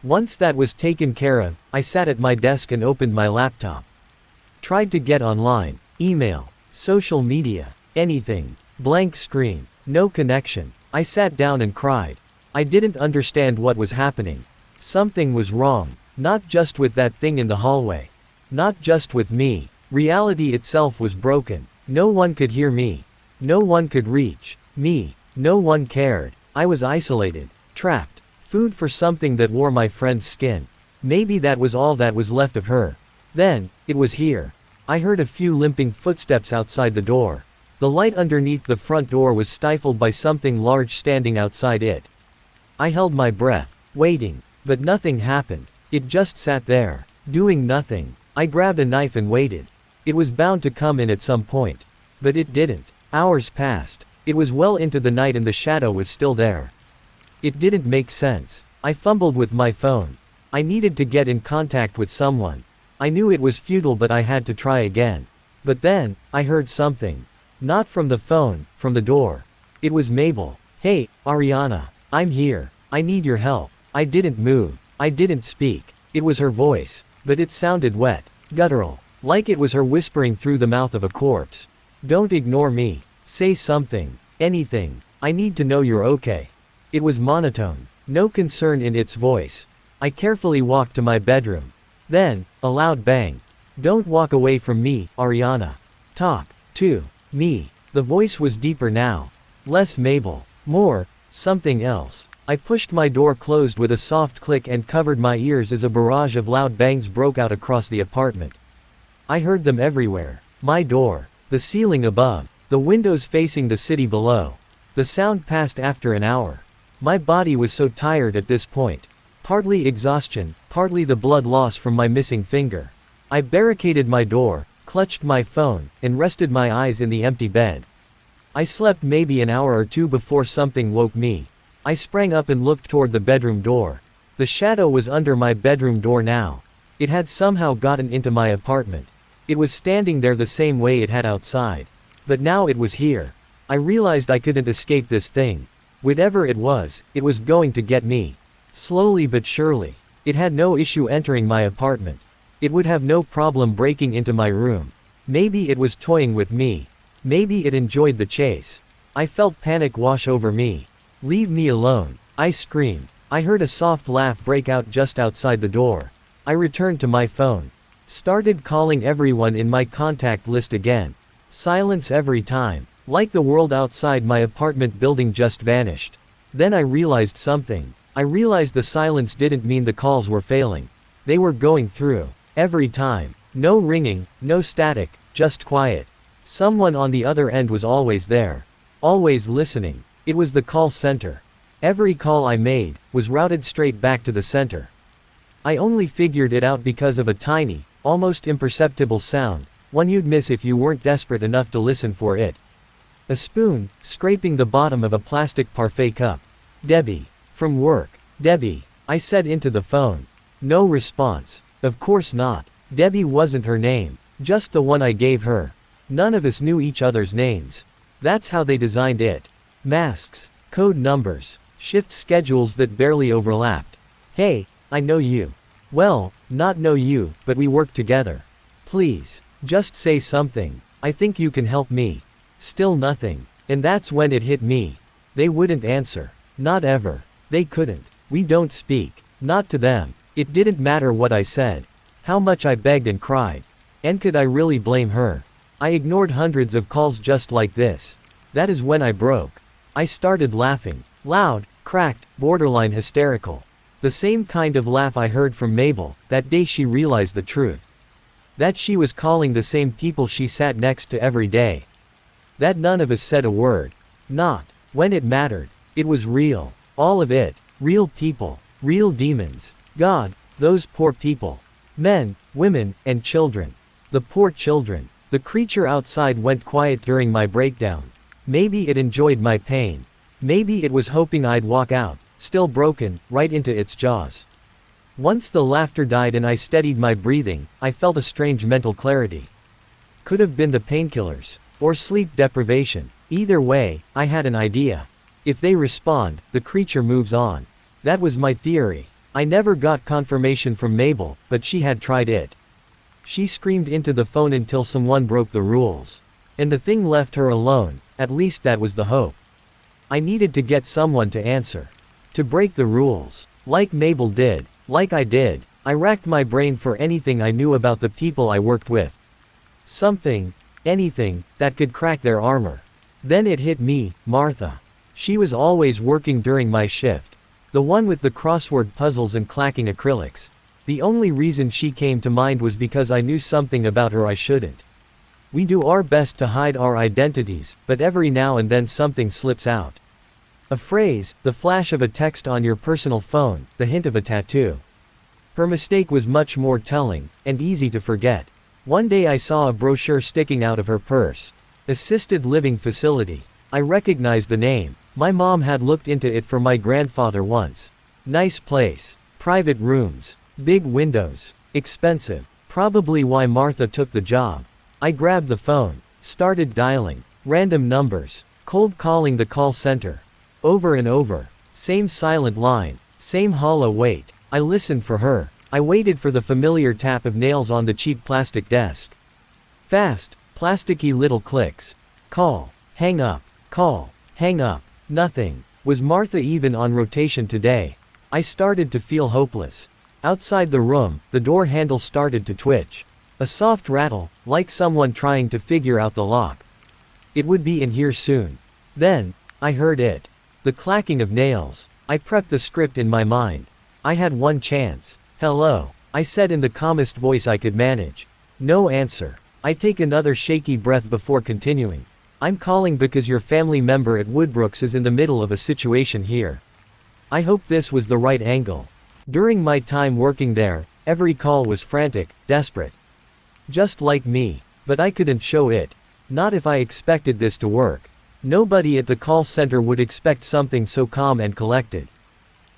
Once that was taken care of, I sat at my desk and opened my laptop. Tried to get online, email, social media, anything. Blank screen. No connection. I sat down and cried. I didn't understand what was happening. Something was wrong. Not just with that thing in the hallway. Not just with me. Reality itself was broken. No one could hear me. No one could reach me. No one cared. I was isolated. Trapped. Food for something that wore my friend's skin. Maybe that was all that was left of her. Then, it was here. I heard a few limping footsteps outside the door. The light underneath the front door was stifled by something large standing outside it. I held my breath, waiting, but nothing happened. It just sat there, doing nothing. I grabbed a knife and waited. It was bound to come in at some point. But it didn't. Hours passed. It was well into the night and the shadow was still there. It didn't make sense. I fumbled with my phone. I needed to get in contact with someone. I knew it was futile but I had to try again. But then, I heard something. Not from the phone, from the door. It was Mabel. Hey, Ariana. I'm here. I need your help. I didn't move. I didn't speak. It was her voice. But it sounded wet. Guttural. Like it was her whispering through the mouth of a corpse. Don't ignore me. Say something. Anything. I need to know you're okay. It was monotone. No concern in its voice. I carefully walked to my bedroom. Then, a loud bang. Don't walk away from me, Ariana. Talk to me. The voice was deeper now. Less Mabel. More, something else. I pushed my door closed with a soft click and covered my ears as a barrage of loud bangs broke out across the apartment. I heard them everywhere. My door. The ceiling above. The windows facing the city below. The sound passed after an hour. My body was so tired at this point. Partly exhaustion, partly the blood loss from my missing finger. I barricaded my door, clutched my phone, and rested my eyes in the empty bed. I slept maybe an hour or two before something woke me. I sprang up and looked toward the bedroom door. The shadow was under my bedroom door now. It had somehow gotten into my apartment. It was standing there the same way it had outside. But now it was here. I realized I couldn't escape this thing. Whatever it was going to get me. Slowly but surely. It had no issue entering my apartment. It would have no problem breaking into my room. Maybe it was toying with me. Maybe it enjoyed the chase. I felt panic wash over me. Leave me alone. I screamed. I heard a soft laugh break out just outside the door. I returned to my phone. Started calling everyone in my contact list again. Silence every time. Like the world outside my apartment building just vanished. Then I realized something. I realized the silence didn't mean the calls were failing. They were going through. Every time. No ringing, no static, just quiet. Someone on the other end was always there. Always listening. It was the call center. Every call I made was routed straight back to the center. I only figured it out because of a tiny, almost imperceptible sound, one you'd miss if you weren't desperate enough to listen for it. A spoon, scraping the bottom of a plastic parfait cup. Debbie. From work. Debbie. I said into the phone. No response. Of course not. Debbie wasn't her name. Just the one I gave her. None of us knew each other's names. That's how they designed it. Masks. Code numbers. Shift schedules that barely overlapped. Hey, I know you. Well, not know you, but we work together. Please. Just say something. I think you can help me. Still nothing. And that's when it hit me. They wouldn't answer. Not ever. They couldn't. We don't speak. Not to them. It didn't matter what I said. How much I begged and cried. And could I really blame her? I ignored hundreds of calls just like this. That is when I broke. I started laughing. Loud, cracked, borderline hysterical. The same kind of laugh I heard from Mabel, that day she realized the truth. That she was calling the same people she sat next to every day. That none of us said a word. Not when it mattered. It was real. All of it. Real people. Real demons. God, those poor people. Men, women, and children. The poor children. The creature outside went quiet during my breakdown. Maybe it enjoyed my pain. Maybe it was hoping I'd walk out, still broken, right into its jaws. Once the laughter died and I steadied my breathing, I felt a strange mental clarity. Could have been the painkillers. Or sleep deprivation. Either way, I had an idea. If they respond, the creature moves on. That was my theory. I never got confirmation from Mabel, but she had tried it. She screamed into the phone until someone broke the rules. And the thing left her alone, at least that was the hope. I needed to get someone to answer. To break the rules. Like Mabel did. Like I did. I racked my brain for anything I knew about the people I worked with. Something, anything, that could crack their armor. Then it hit me, Martha. She was always working during my shift. The one with the crossword puzzles and clacking acrylics. The only reason she came to mind was because I knew something about her I shouldn't. We do our best to hide our identities, but every now and then something slips out. A phrase, the flash of a text on your personal phone, the hint of a tattoo. Her mistake was much more telling, and easy to forget. One day I saw a brochure sticking out of her purse. Assisted living facility. I recognized the name. My mom had looked into it for my grandfather once. Nice place. Private rooms. Big windows. Expensive. Probably why Martha took the job. I grabbed the phone. Started dialing. Random numbers. Cold calling the call center. Over and over. Same silent line. Same hollow wait. I listened for her. I waited for the familiar tap of nails on the cheap plastic desk. Fast, plasticky little clicks. Call. Hang up. Call. Hang up. Nothing. Was Martha even on rotation today? I started to feel hopeless. Outside the room, the door handle started to twitch. A soft rattle, like someone trying to figure out the lock. It would be in here soon. Then, I heard it. The clacking of nails. I prepped the script in my mind. I had one chance. Hello, I said in the calmest voice I could manage. No answer. I take another shaky breath before continuing. I'm calling because your family member at Woodbrooks is in the middle of a situation here. I hope this was the right angle. During my time working there, every call was frantic, desperate. Just like me. But I couldn't show it. Not if I expected this to work. Nobody at the call center would expect something so calm and collected.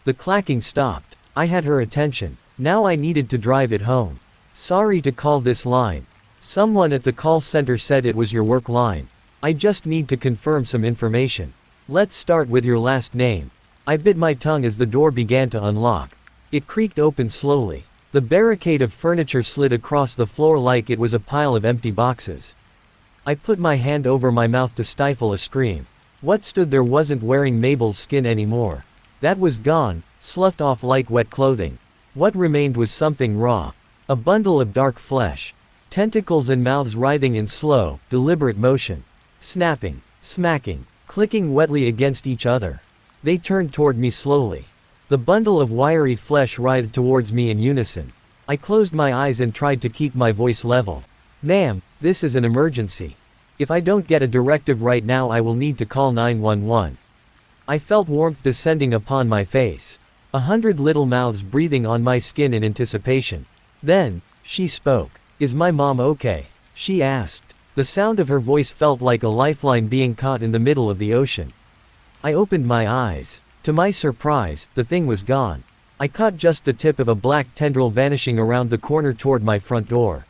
The clacking stopped. I had her attention. Now I needed to drive it home. Sorry to call this line. Someone at the call center said it was your work line. I just need to confirm some information. Let's start with your last name. I bit my tongue as the door began to unlock. It creaked open slowly. The barricade of furniture slid across the floor like it was a pile of empty boxes. I put my hand over my mouth to stifle a scream. What stood there wasn't wearing Mabel's skin anymore. That was gone, sloughed off like wet clothing. What remained was something raw. A bundle of dark flesh. Tentacles and mouths writhing in slow, deliberate motion. Snapping, smacking, clicking wetly against each other. They turned toward me slowly. The bundle of wiry flesh writhed towards me in unison. I closed my eyes and tried to keep my voice level. Ma'am, this is an emergency. If I don't get a directive right now, I will need to call 911. I felt warmth descending upon my face. 100 little mouths breathing on my skin in anticipation. Then, she spoke. Is my mom okay? She asked. The sound of her voice felt like a lifeline being caught in the middle of the ocean. I opened my eyes. To my surprise, the thing was gone. I caught just the tip of a black tendril vanishing around the corner toward my front door.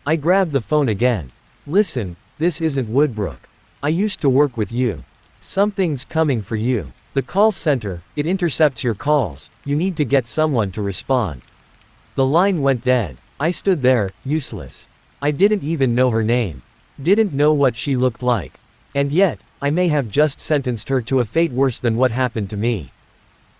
I grabbed the phone again. Listen, this isn't Woodbrook. I used to work with you. Something's coming for you. The call center, it intercepts your calls. You need to get someone to respond. The line went dead. I stood there, useless. I didn't even know her name. Didn't know what she looked like. And yet, I may have just sentenced her to a fate worse than what happened to me.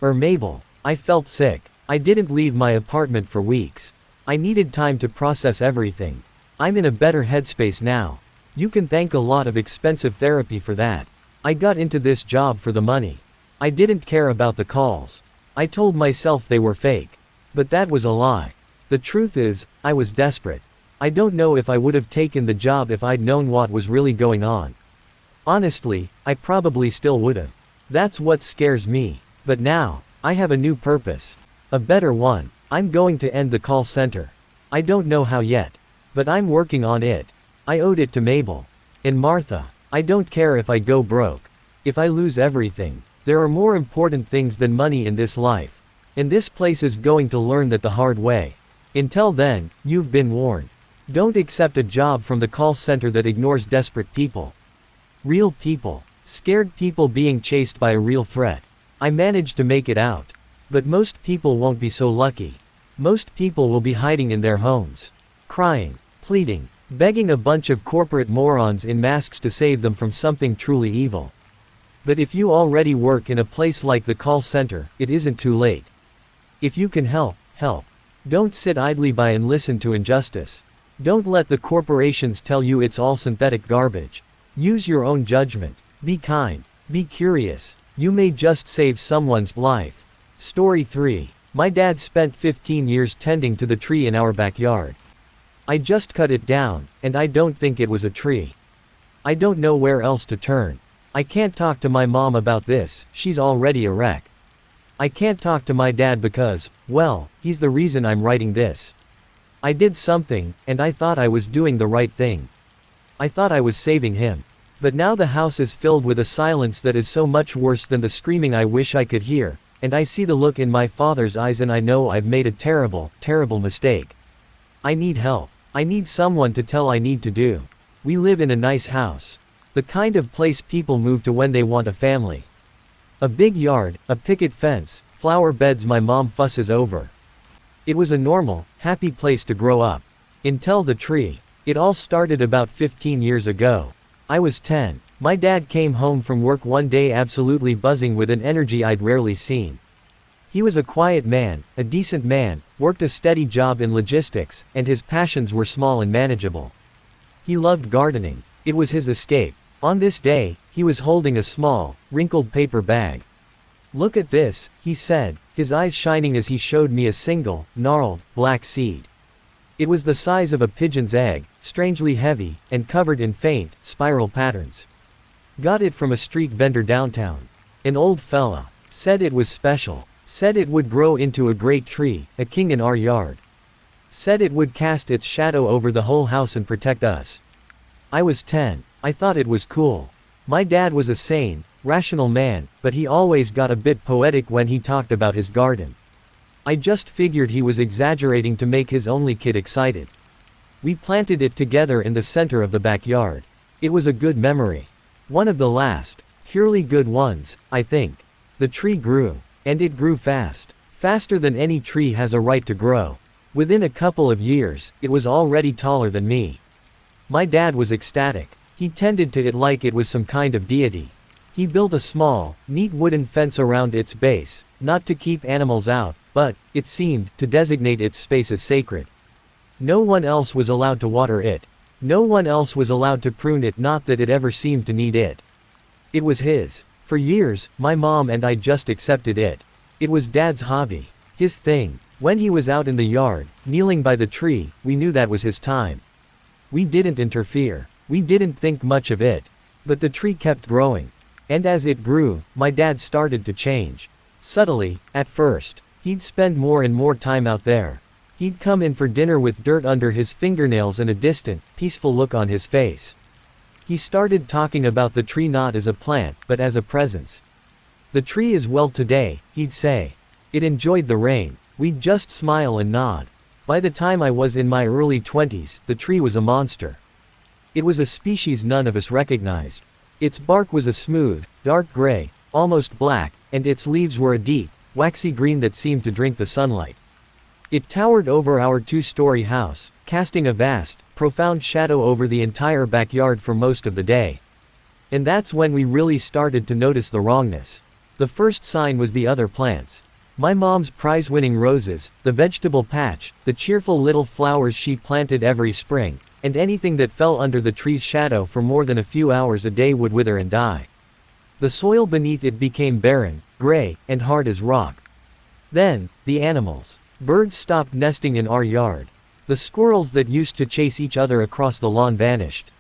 Mabel. I felt sick. I didn't leave my apartment for weeks. I needed time to process everything. I'm in a better headspace now. You can thank a lot of expensive therapy for that. I got into this job for the money. I didn't care about the calls. I told myself they were fake. But that was a lie. The truth is, I was desperate. I don't know if I would have taken the job if I'd known what was really going on. Honestly, I probably still would have. That's what scares me. But now, I have a new purpose. A better one. I'm going to end the call center. I don't know how yet. But I'm working on it. I owed it to Mabel. And Martha. I don't care if I go broke. If I lose everything. There are more important things than money in this life. And this place is going to learn that the hard way. Until then, you've been warned. Don't accept a job from the call center that ignores desperate people. Real people. Scared people being chased by a real threat. I managed to make it out. But most people won't be so lucky. Most people will be hiding in their homes. Crying, pleading, begging a bunch of corporate morons in masks to save them from something truly evil. But if you already work in a place like the call center, it isn't too late. If you can help, help. Don't sit idly by and listen to injustice. Don't let the corporations tell you it's all synthetic garbage. Use your own judgment. Be kind. Be curious. You may just save someone's life. Story 3. My dad spent 15 years tending to the tree in our backyard. I just cut it down, and I don't think it was a tree. I don't know where else to turn. I can't talk to my mom about this, she's already a wreck. I can't talk to my dad because, well, he's the reason I'm writing this. I did something, and I thought I was doing the right thing. I thought I was saving him. But now the house is filled with a silence that is so much worse than the screaming I wish I could hear, and I see the look in my father's eyes and I know I've made a terrible, terrible mistake. I need help. I need someone to tell I need to do. We live in a nice house. The kind of place people move to when they want a family. A big yard, a picket fence, flower beds my mom fusses over. It was a normal, happy place to grow up. Until the tree. It all started about 15 years ago. I was 10. My dad came home from work one day absolutely buzzing with an energy I'd rarely seen. He was a quiet man, a decent man, worked a steady job in logistics, and his passions were small and manageable. He loved gardening. It was his escape. On this day, he was holding a small, wrinkled paper bag. "Look at this," he said, his eyes shining as he showed me a single, gnarled, black seed. It was the size of a pigeon's egg, strangely heavy, and covered in faint, spiral patterns. Got it from a street vendor downtown. An old fella. Said it was special. Said it would grow into a great tree, a king in our yard. Said it would cast its shadow over the whole house and protect us. I was 10. I thought it was cool. My dad was a sane, rational man, but he always got a bit poetic when he talked about his garden. I just figured he was exaggerating to make his only kid excited. We planted it together in the center of the backyard. It was a good memory. One of the last, purely good ones, I think. The tree grew. And it grew fast. Faster than any tree has a right to grow. Within a couple of years, it was already taller than me. My dad was ecstatic. He tended to it like it was some kind of deity. He built a small, neat wooden fence around its base, not to keep animals out, but, it seemed, to designate its space as sacred. No one else was allowed to water it. No one else was allowed to prune it, not that it ever seemed to need it. It was his. For years, my mom and I just accepted it. It was Dad's hobby. His thing. When he was out in the yard, kneeling by the tree, we knew that was his time. We didn't interfere. We didn't think much of it. But the tree kept growing. And as it grew, my dad started to change. Subtly, at first. He'd spend more and more time out there. He'd come in for dinner with dirt under his fingernails and a distant, peaceful look on his face. He started talking about the tree not as a plant, but as a presence. The tree is well today, he'd say. It enjoyed the rain. We'd just smile and nod. By the time I was in my early 20s, the tree was a monster. It was a species none of us recognized. Its bark was a smooth, dark gray, almost black, and its leaves were a deep, waxy green that seemed to drink the sunlight. It towered over our 2-story house, casting a vast, profound shadow over the entire backyard for most of the day. And that's when we really started to notice the wrongness. The first sign was the other plants. My mom's prize-winning roses, the vegetable patch, the cheerful little flowers she planted every spring, and anything that fell under the tree's shadow for more than a few hours a day would wither and die. The soil beneath it became barren, gray, and hard as rock. Then, the animals. Birds stopped nesting in our yard. The squirrels that used to chase each other across the lawn vanished.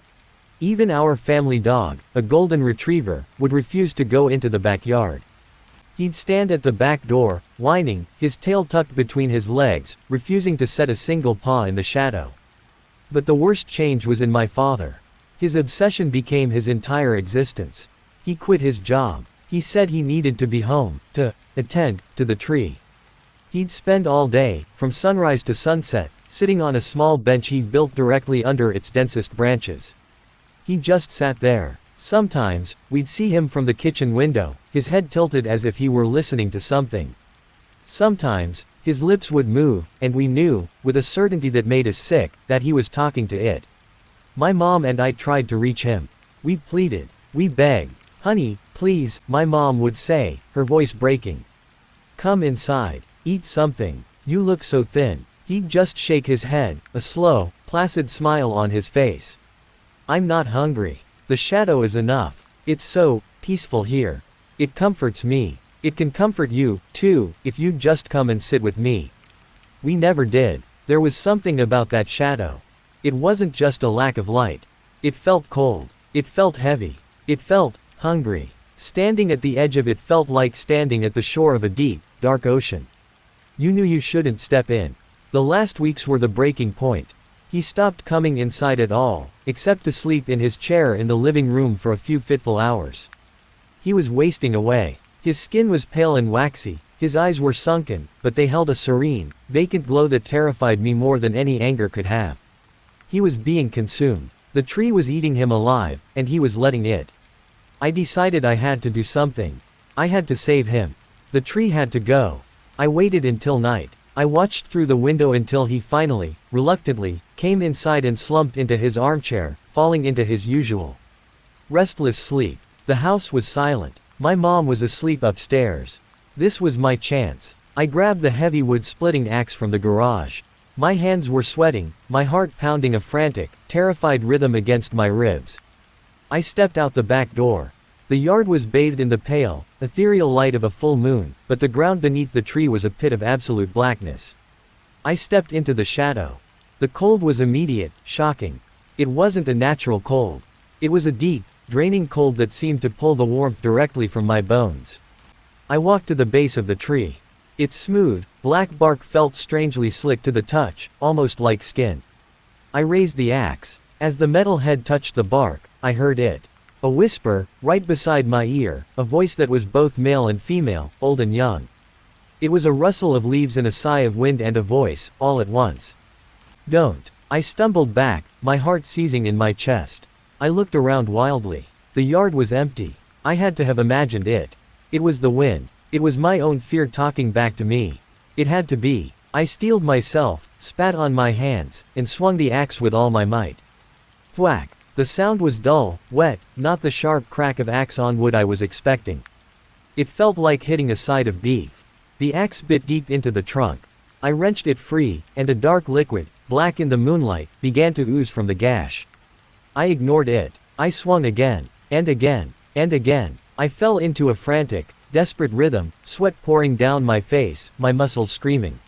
Even our family dog, a golden retriever, would refuse to go into the backyard. He'd stand at the back door, whining, his tail tucked between his legs, refusing to set a single paw in the shadow. But the worst change was in my father. His obsession became his entire existence. He quit his job. He said he needed to be home, to attend to the tree. He'd spend all day, from sunrise to sunset, sitting on a small bench he'd built directly under its densest branches. He just sat there. Sometimes, we'd see him from the kitchen window, his head tilted as if he were listening to something. Sometimes, his lips would move, and we knew, with a certainty that made us sick, that he was talking to it. My mom and I tried to reach him. We pleaded. We begged. "Honey, please," my mom would say, her voice breaking. "Come inside. Eat something. You look so thin." He'd just shake his head, a slow, placid smile on his face. "I'm not hungry. The shadow is enough. It's so peaceful here. It comforts me. It can comfort you, too, if you'd just come and sit with me." We never did. There was something about that shadow. It wasn't just a lack of light. It felt cold. It felt heavy. It felt hungry. Standing at the edge of it felt like standing at the shore of a deep, dark ocean. You knew you shouldn't step in. The last weeks were the breaking point. He stopped coming inside at all, except to sleep in his chair in the living room for a few fitful hours. He was wasting away. His skin was pale and waxy, his eyes were sunken, but they held a serene, vacant glow that terrified me more than any anger could have. He was being consumed. The tree was eating him alive, and he was letting it. I decided I had to do something. I had to save him. The tree had to go. I waited until night. I watched through the window until he finally, reluctantly, came inside and slumped into his armchair, falling into his usual restless sleep. The house was silent. My mom was asleep upstairs. This was my chance. I grabbed the heavy wood-splitting axe from the garage. My hands were sweating, my heart pounding a frantic, terrified rhythm against my ribs. I stepped out the back door. The yard was bathed in the pale, ethereal light of a full moon, but the ground beneath the tree was a pit of absolute blackness. I stepped into the shadow. The cold was immediate, shocking. It wasn't a natural cold. It was a deep, draining cold that seemed to pull the warmth directly from my bones. I walked to the base of the tree. Its smooth, black bark felt strangely slick to the touch, almost like skin. I raised the axe. As the metal head touched the bark, I heard it. A whisper, right beside my ear, a voice that was both male and female, old and young. It was a rustle of leaves and a sigh of wind and a voice, all at once. "Don't." I stumbled back, my heart seizing in my chest. I looked around wildly. The yard was empty. I had to have imagined it. It was the wind. It was my own fear talking back to me. It had to be. I steeled myself, spat on my hands, and swung the axe with all my might. Thwack. The sound was dull, wet, not the sharp crack of axe on wood I was expecting. It felt like hitting a side of beef. The axe bit deep into the trunk. I wrenched it free, and a dark liquid, black in the moonlight, began to ooze from the gash. I ignored it. I swung again, and again, and again. I fell into a frantic, desperate rhythm, sweat pouring down my face, my muscles screaming.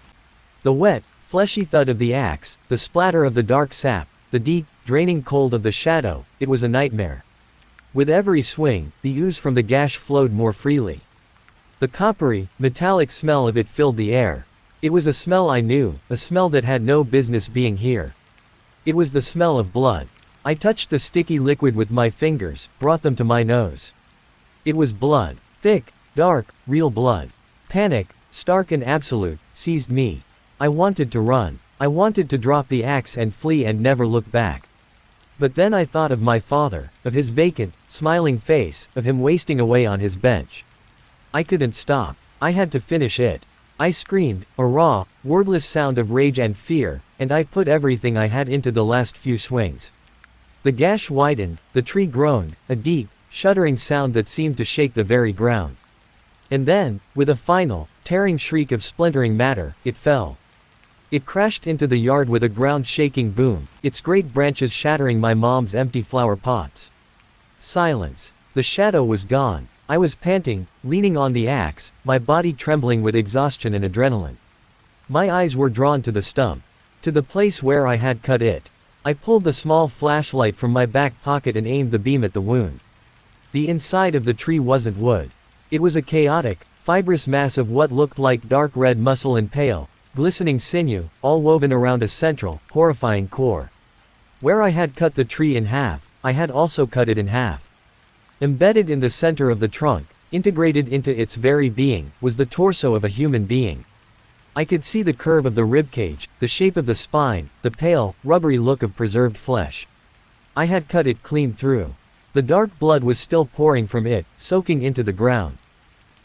The wet, fleshy thud of the axe, the splatter of the dark sap, the deep, draining cold of the shadow, it was a nightmare. With every swing, the ooze from the gash flowed more freely. The coppery, metallic smell of it filled the air. It was a smell I knew, a smell that had no business being here. It was the smell of blood. I touched the sticky liquid with my fingers, brought them to my nose. It was blood. Thick, dark, real blood. Panic, stark and absolute, seized me. I wanted to run. I wanted to drop the axe and flee and never look back. But then I thought of my father, of his vacant, smiling face, of him wasting away on his bench. I couldn't stop. I had to finish it. I screamed, a raw, wordless sound of rage and fear, and I put everything I had into the last few swings. The gash widened, the tree groaned, a deep, shuddering sound that seemed to shake the very ground. And then, with a final, tearing shriek of splintering matter, it fell. It crashed into the yard with a ground-shaking boom, its great branches shattering my mom's empty flower pots. Silence. The shadow was gone. I was panting, leaning on the axe, my body trembling with exhaustion and adrenaline. My eyes were drawn to the stump, to the place where I had cut it. I pulled the small flashlight from my back pocket and aimed the beam at the wound. The inside of the tree wasn't wood. It was a chaotic, fibrous mass of what looked like dark red muscle and pale, glistening sinew, all woven around a central, horrifying core. Where I had cut the tree in half, I had also cut it in half. Embedded in the center of the trunk, integrated into its very being, was the torso of a human being. I could see the curve of the ribcage, the shape of the spine, the pale, rubbery look of preserved flesh. I had cut it clean through. The dark blood was still pouring from it, soaking into the ground.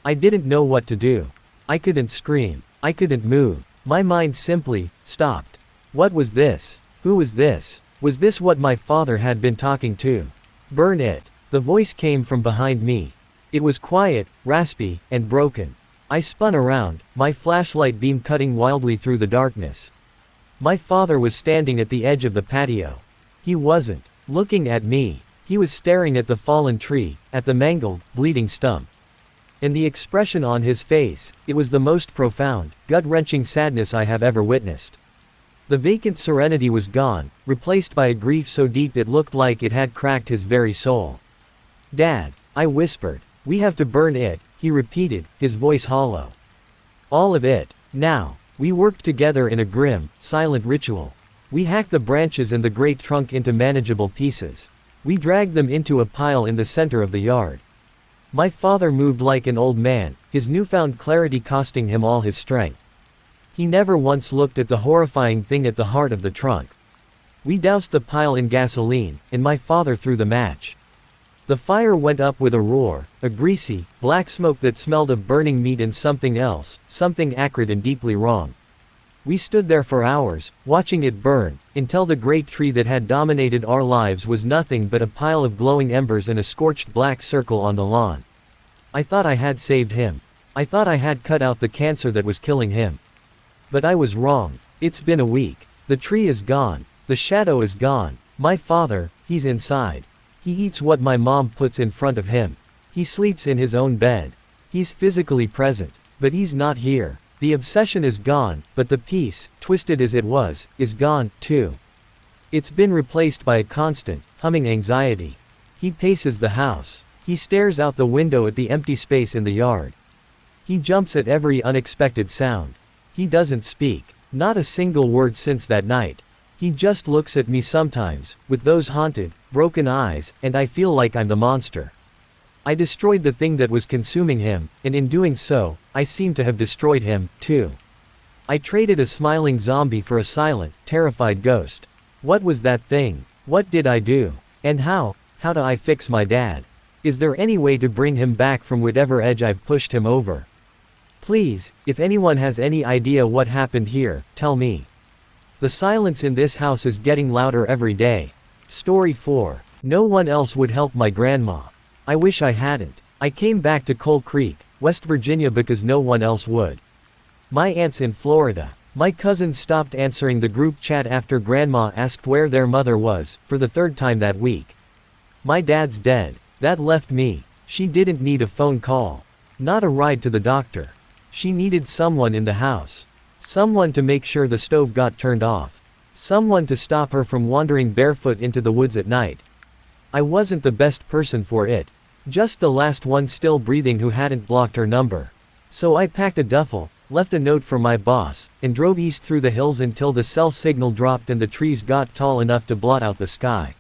I didn't know what to do. I couldn't scream. I couldn't move. My mind simply stopped. What was this? Who was this? Was this what my father had been talking to? Burn it. The voice came from behind me. It was quiet, raspy, and broken. I spun around, my flashlight beam cutting wildly through the darkness. My father was standing at the edge of the patio. He wasn't looking at me. He was staring at the fallen tree, at the mangled, bleeding stump. And the expression on his face, it was the most profound, gut-wrenching sadness I have ever witnessed. The vacant serenity was gone, replaced by a grief so deep it looked like it had cracked his very soul. "Dad," I whispered. "We have to burn it," he repeated, his voice hollow. "All of it. Now." We worked together in a grim, silent ritual. We hacked the branches and the great trunk into manageable pieces. We dragged them into a pile in the center of the yard. My father moved like an old man, his newfound clarity costing him all his strength. He never once looked at the horrifying thing at the heart of the trunk. We doused the pile in gasoline, and my father threw the match. The fire went up with a roar, a greasy, black smoke that smelled of burning meat and something else, something acrid and deeply wrong. We stood there for hours, watching it burn, until the great tree that had dominated our lives was nothing but a pile of glowing embers and a scorched black circle on the lawn. I thought I had saved him. I thought I had cut out the cancer that was killing him. But I was wrong. It's been a week. The tree is gone. The shadow is gone. My father, he's inside. He eats what my mom puts in front of him. He sleeps in his own bed. He's physically present, but he's not here. The obsession is gone, but the peace, twisted as it was, is gone, too. It's been replaced by a constant, humming anxiety. He paces the house. He stares out the window at the empty space in the yard. He jumps at every unexpected sound. He doesn't speak. Not a single word since that night. He just looks at me sometimes, with those haunted, broken eyes, and I feel like I'm the monster. I destroyed the thing that was consuming him, and in doing so, I seem to have destroyed him, too. I traded a smiling zombie for a silent, terrified ghost. What was that thing? What did I do? And how do I fix my dad? Is there any way to bring him back from whatever edge I've pushed him over? Please, if anyone has any idea what happened here, tell me. The silence in this house is getting louder every day. Story 4. No one else would help my grandma. I wish I hadn't. I came back to Coal Creek, West Virginia because no one else would. My aunt's in Florida. My cousins stopped answering the group chat after grandma asked where their mother was, for the third time that week. My dad's dead. That left me. She didn't need a phone call. Not a ride to the doctor. She needed someone in the house. Someone to make sure the stove got turned off. Someone to stop her from wandering barefoot into the woods at night. I wasn't the best person for it. Just the last one still breathing who hadn't blocked her number. So I packed a duffel, left a note for my boss, and drove east through the hills until the cell signal dropped and the trees got tall enough to blot out the sky.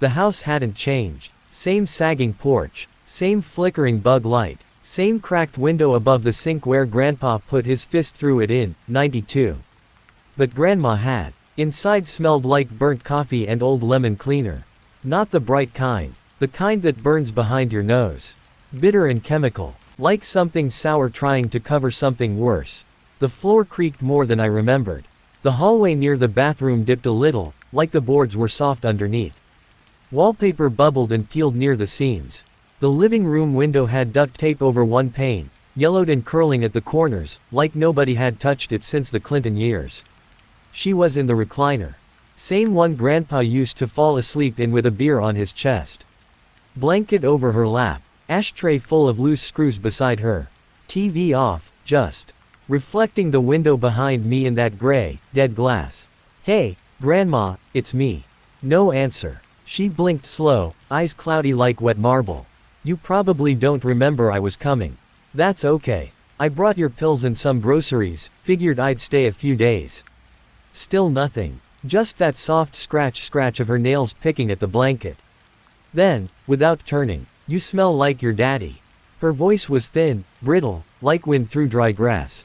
The house hadn't changed. Same sagging porch, same flickering bug light, same cracked window above the sink where Grandpa put his fist through it in '92. But Grandma had. Inside smelled like burnt coffee and old lemon cleaner. Not the bright kind. The kind that burns behind your nose. Bitter and chemical. Like something sour trying to cover something worse. The floor creaked more than I remembered. The hallway near the bathroom dipped a little, like the boards were soft underneath. Wallpaper bubbled and peeled near the seams. The living room window had duct tape over one pane, yellowed and curling at the corners, like nobody had touched it since the Clinton years. She was in the recliner. Same one Grandpa used to fall asleep in with a beer on his chest. Blanket over her lap. Ashtray full of loose screws beside her. TV off, just. Reflecting the window behind me in that gray, dead glass. "Hey, Grandma, it's me." No answer. She blinked slow, eyes cloudy like wet marble. "You probably don't remember I was coming. That's okay. I brought your pills and some groceries, figured I'd stay a few days." Still nothing. Just that soft scratch of her nails picking at the blanket. Then, without turning, "You smell like your daddy." Her voice was thin, brittle, like wind through dry grass.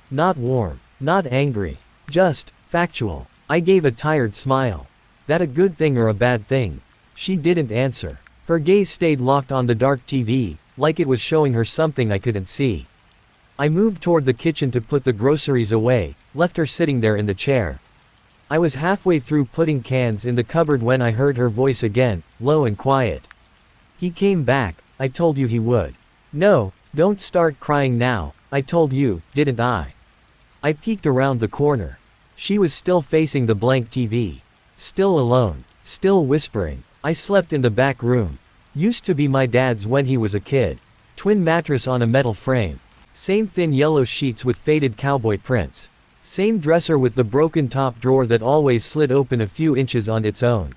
Not warm, not angry. Just, factual. I gave a tired smile. That a good thing or a bad thing? She didn't answer. Her gaze stayed locked on the dark TV, like it was showing her something I couldn't see. I moved toward the kitchen to put the groceries away, left her sitting there in the chair. I was halfway through putting cans in the cupboard when I heard her voice again, low and quiet. "He came back, I told you he would." "No, don't start crying now, I told you, didn't I?" I peeked around the corner. She was still facing the blank TV. Still alone. Still whispering. I slept in the back room. Used to be my dad's when he was a kid. Twin mattress on a metal frame. Same thin yellow sheets with faded cowboy prints. Same dresser with the broken top drawer that always slid open a few inches on its own.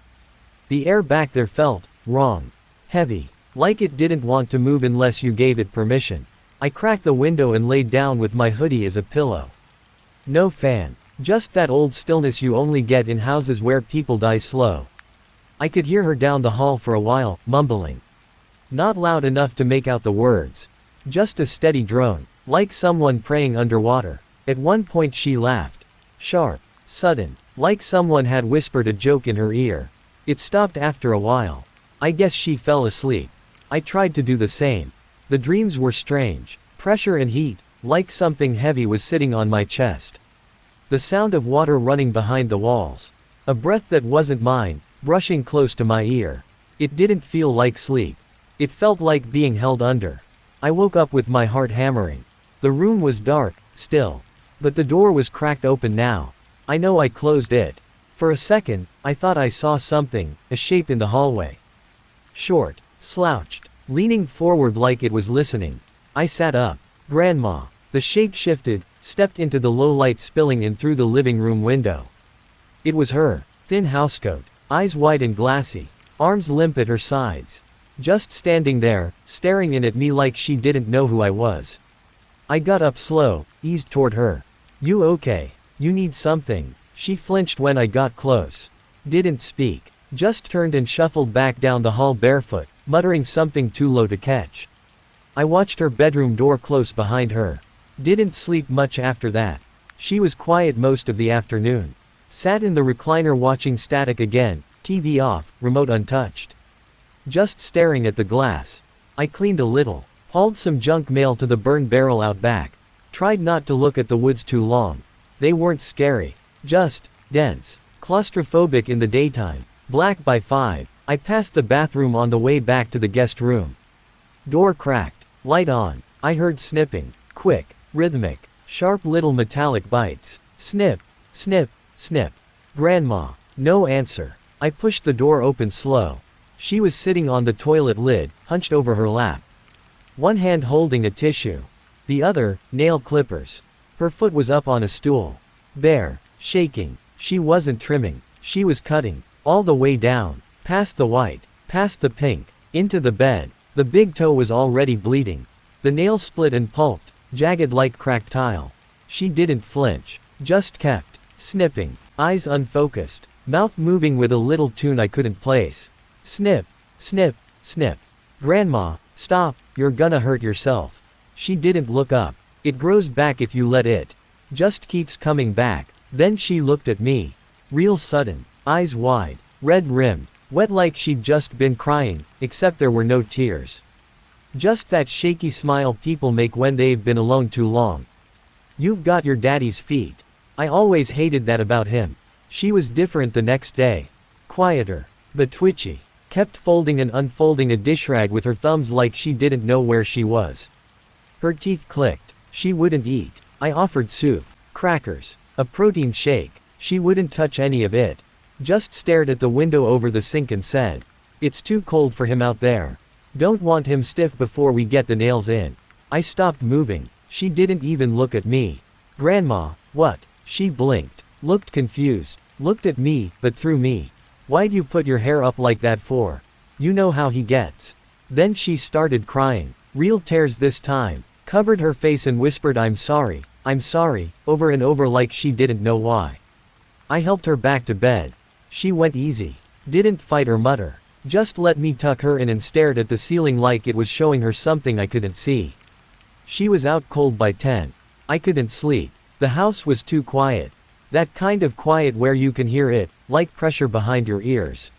The air back there felt wrong. Heavy. Like it didn't want to move unless you gave it permission. I cracked the window and laid down with my hoodie as a pillow. No fan. Just that old stillness you only get in houses where people die slow. I could hear her down the hall for a while, mumbling. Not loud enough to make out the words. Just a steady drone, like someone praying underwater. At one point she laughed. Sharp, sudden, like someone had whispered a joke in her ear. It stopped after a while. I guess she fell asleep. I tried to do the same. The dreams were strange. Pressure and heat, like something heavy was sitting on my chest. The sound of water running behind the walls. A breath that wasn't mine, brushing close to my ear. It didn't feel like sleep. It felt like being held under. I woke up with my heart hammering. The room was dark, still. But the door was cracked open now. I know I closed it. For a second, I thought I saw something, a shape in the hallway. Short, slouched, leaning forward like it was listening. I sat up. Grandma. The shape shifted, stepped into the low light spilling in through the living room window. It was her. Thin housecoat, eyes wide and glassy, arms limp at her sides. Just standing there, staring in at me like she didn't know who I was. I got up slow, eased toward her. "You okay? You need something?" She flinched when I got close. Didn't speak. Just turned and shuffled back down the hall barefoot, muttering something too low to catch. I watched her bedroom door close behind her. Didn't sleep much after that. She was quiet most of the afternoon. Sat in the recliner watching static again, TV off, remote untouched. Just staring at the glass. I cleaned a little. Hauled some junk mail to the burn barrel out back. Tried not to look at the woods too long. They weren't scary. Just dense. Claustrophobic in the daytime. Black by 5. I passed the bathroom on the way back to the guest room. Door cracked. Light on. I heard snipping. Quick. Rhythmic. Sharp little metallic bites. Snip. Snip. Snip. Grandma. No answer. I pushed the door open slow. She was sitting on the toilet lid, hunched over her lap. One hand holding a tissue. The other, nail clippers. Her foot was up on a stool. Bare. Shaking. She wasn't trimming. She was cutting. All the way down. Past the white. Past the pink. Into the bed. The big toe was already bleeding. The nail split and pulped, jagged like cracked tile. She didn't flinch. Just kept snipping. Eyes unfocused. Mouth moving with a little tune I couldn't place. Snip. Snip. Snip. Grandma, stop, you're gonna hurt yourself. She didn't look up. It grows back if you let it. Just keeps coming back. Then she looked at me. Real sudden. Eyes wide. Red rimmed. Wet like she'd just been crying, except there were no tears. Just that shaky smile people make when they've been alone too long. You've got your daddy's feet. I always hated that about him. She was different the next day. Quieter. But twitchy. Kept folding and unfolding a dish rag with her thumbs like she didn't know where she was. Her teeth clicked. She wouldn't eat. I offered soup, crackers, a protein shake. She wouldn't touch any of it. Just stared at the window over the sink and said, "It's too cold for him out there. Don't want him stiff before we get the nails in." I stopped moving. She didn't even look at me. "Grandma, what?" She blinked, looked confused, looked at me, but through me. "Why'd you put your hair up like that for? You know how he gets." Then she started crying. Real tears this time. Covered her face and whispered I'm sorry, over and over like she didn't know why. I helped her back to bed. She went easy. Didn't fight or mutter. Just let me tuck her in and stared at the ceiling like it was showing her something I couldn't see. She was out cold by 10. I couldn't sleep. The house was too quiet. That kind of quiet where you can hear it, like pressure behind your ears.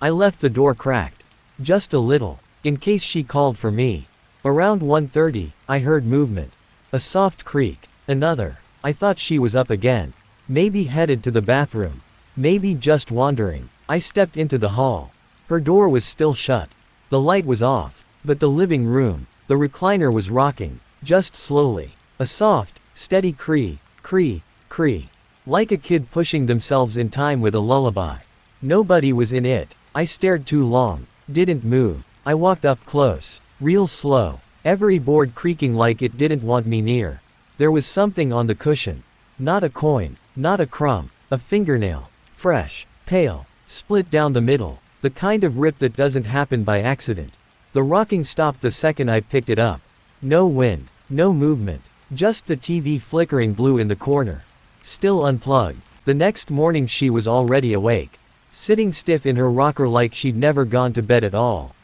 I left the door cracked. Just a little, in case she called for me. Around 1:30, I heard movement. A soft creak. Another. I thought she was up again. Maybe headed to the bathroom. Maybe just wandering. I stepped into the hall. Her door was still shut. The light was off. But the living room, the recliner was rocking, just slowly. A soft, steady cree, cree, cree. Like a kid pushing themselves in time with a lullaby. Nobody was in it. I stared too long. Didn't move. I walked up close. Real slow. Every board creaking like it didn't want me near. There was something on the cushion. Not a coin. Not a crumb. A fingernail. Fresh. Pale. Split down the middle. The kind of rip that doesn't happen by accident. The rocking stopped the second I picked it up. No wind. No movement. Just the TV flickering blue in the corner. Still unplugged. The next morning she was already awake. Sitting stiff in her rocker like she'd never gone to bed at all.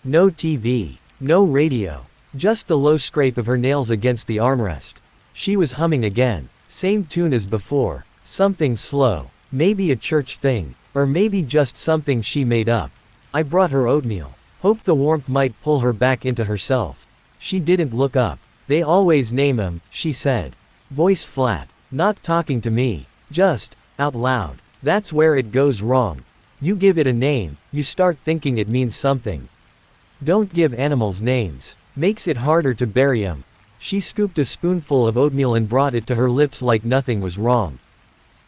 No TV. No radio. Just the low scrape of her nails against the armrest. She was humming again. Same tune as before. Something slow. Maybe a church thing. Or maybe just something she made up. I brought her oatmeal. Hoped the warmth might pull her back into herself. She didn't look up. "They always name him," she said. Voice flat. Not talking to me. Just, out loud. That's where it goes wrong. You give it a name, you start thinking it means something. Don't give animals names. Makes it harder to bury 'em. She scooped a spoonful of oatmeal and brought it to her lips like nothing was wrong.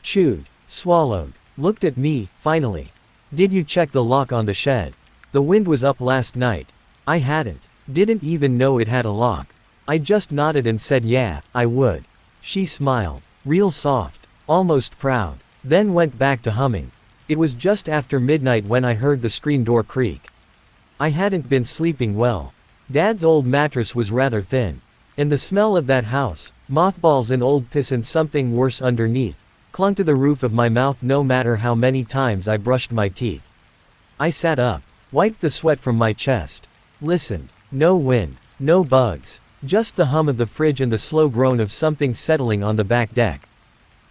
Chewed. Swallowed. Looked at me, finally. "Did you check the lock on the shed? The wind was up last night." I hadn't. Didn't even know it had a lock. I just nodded and said yeah, I would. She smiled. Real soft. Almost proud. Then went back to humming. It was just after midnight when I heard the screen door creak. I hadn't been sleeping well. Dad's old mattress was rather thin. And the smell of that house, mothballs and old piss and something worse underneath, clung to the roof of my mouth no matter how many times I brushed my teeth. I sat up, wiped the sweat from my chest. Listened. No wind. No bugs. Just the hum of the fridge and the slow groan of something settling on the back deck.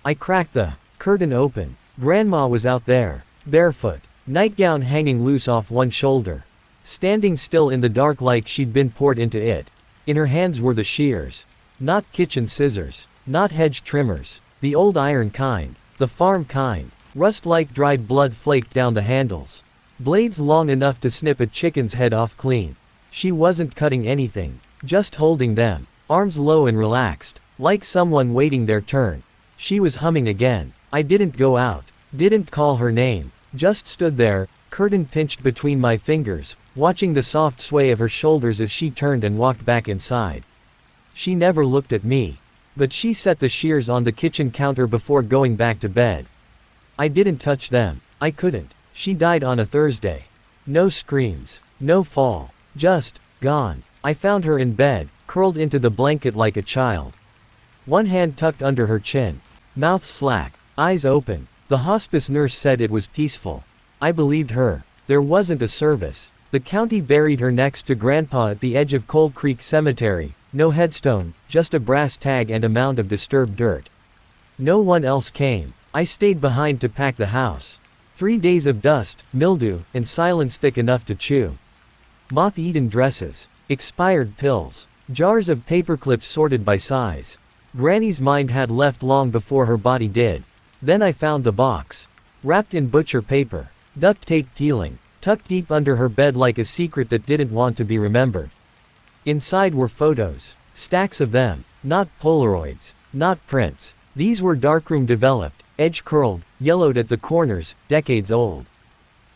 I cracked the curtain open. Grandma was out there, barefoot, nightgown hanging loose off one shoulder. Standing still in the dark like she'd been poured into it. In her hands were the shears. Not kitchen scissors. Not hedge trimmers. The old iron kind. The farm kind. Rust like dried blood flaked down the handles. Blades long enough to snip a chicken's head off clean. She wasn't cutting anything. Just holding them. Arms low and relaxed. Like someone waiting their turn. She was humming again. I didn't go out. Didn't call her name. Just stood there, Curtain pinched between my fingers, watching the soft sway of her shoulders as she turned and walked back inside. She never looked at me. But she set the shears on the kitchen counter before going back to bed. I didn't touch them. I couldn't. She died on a Thursday. No screams. No fall. Just gone. I found her in bed, curled into the blanket like a child. One hand tucked under her chin. Mouth slack. Eyes open. The hospice nurse said it was peaceful. I believed her. There wasn't a service. The county buried her next to Grandpa at the edge of Cold Creek Cemetery. No headstone, just a brass tag and a mound of disturbed dirt. No one else came. I stayed behind to pack the house. 3 days of dust, mildew, and silence thick enough to chew. Moth-eaten dresses. Expired pills. Jars of paperclips sorted by size. Granny's mind had left long before her body did. Then I found the box. Wrapped in butcher paper. Duct tape peeling. Tucked deep under her bed like a secret that didn't want to be remembered. Inside were photos. Stacks of them. Not Polaroids. Not prints. These were darkroom developed, edge curled, yellowed at the corners, decades old.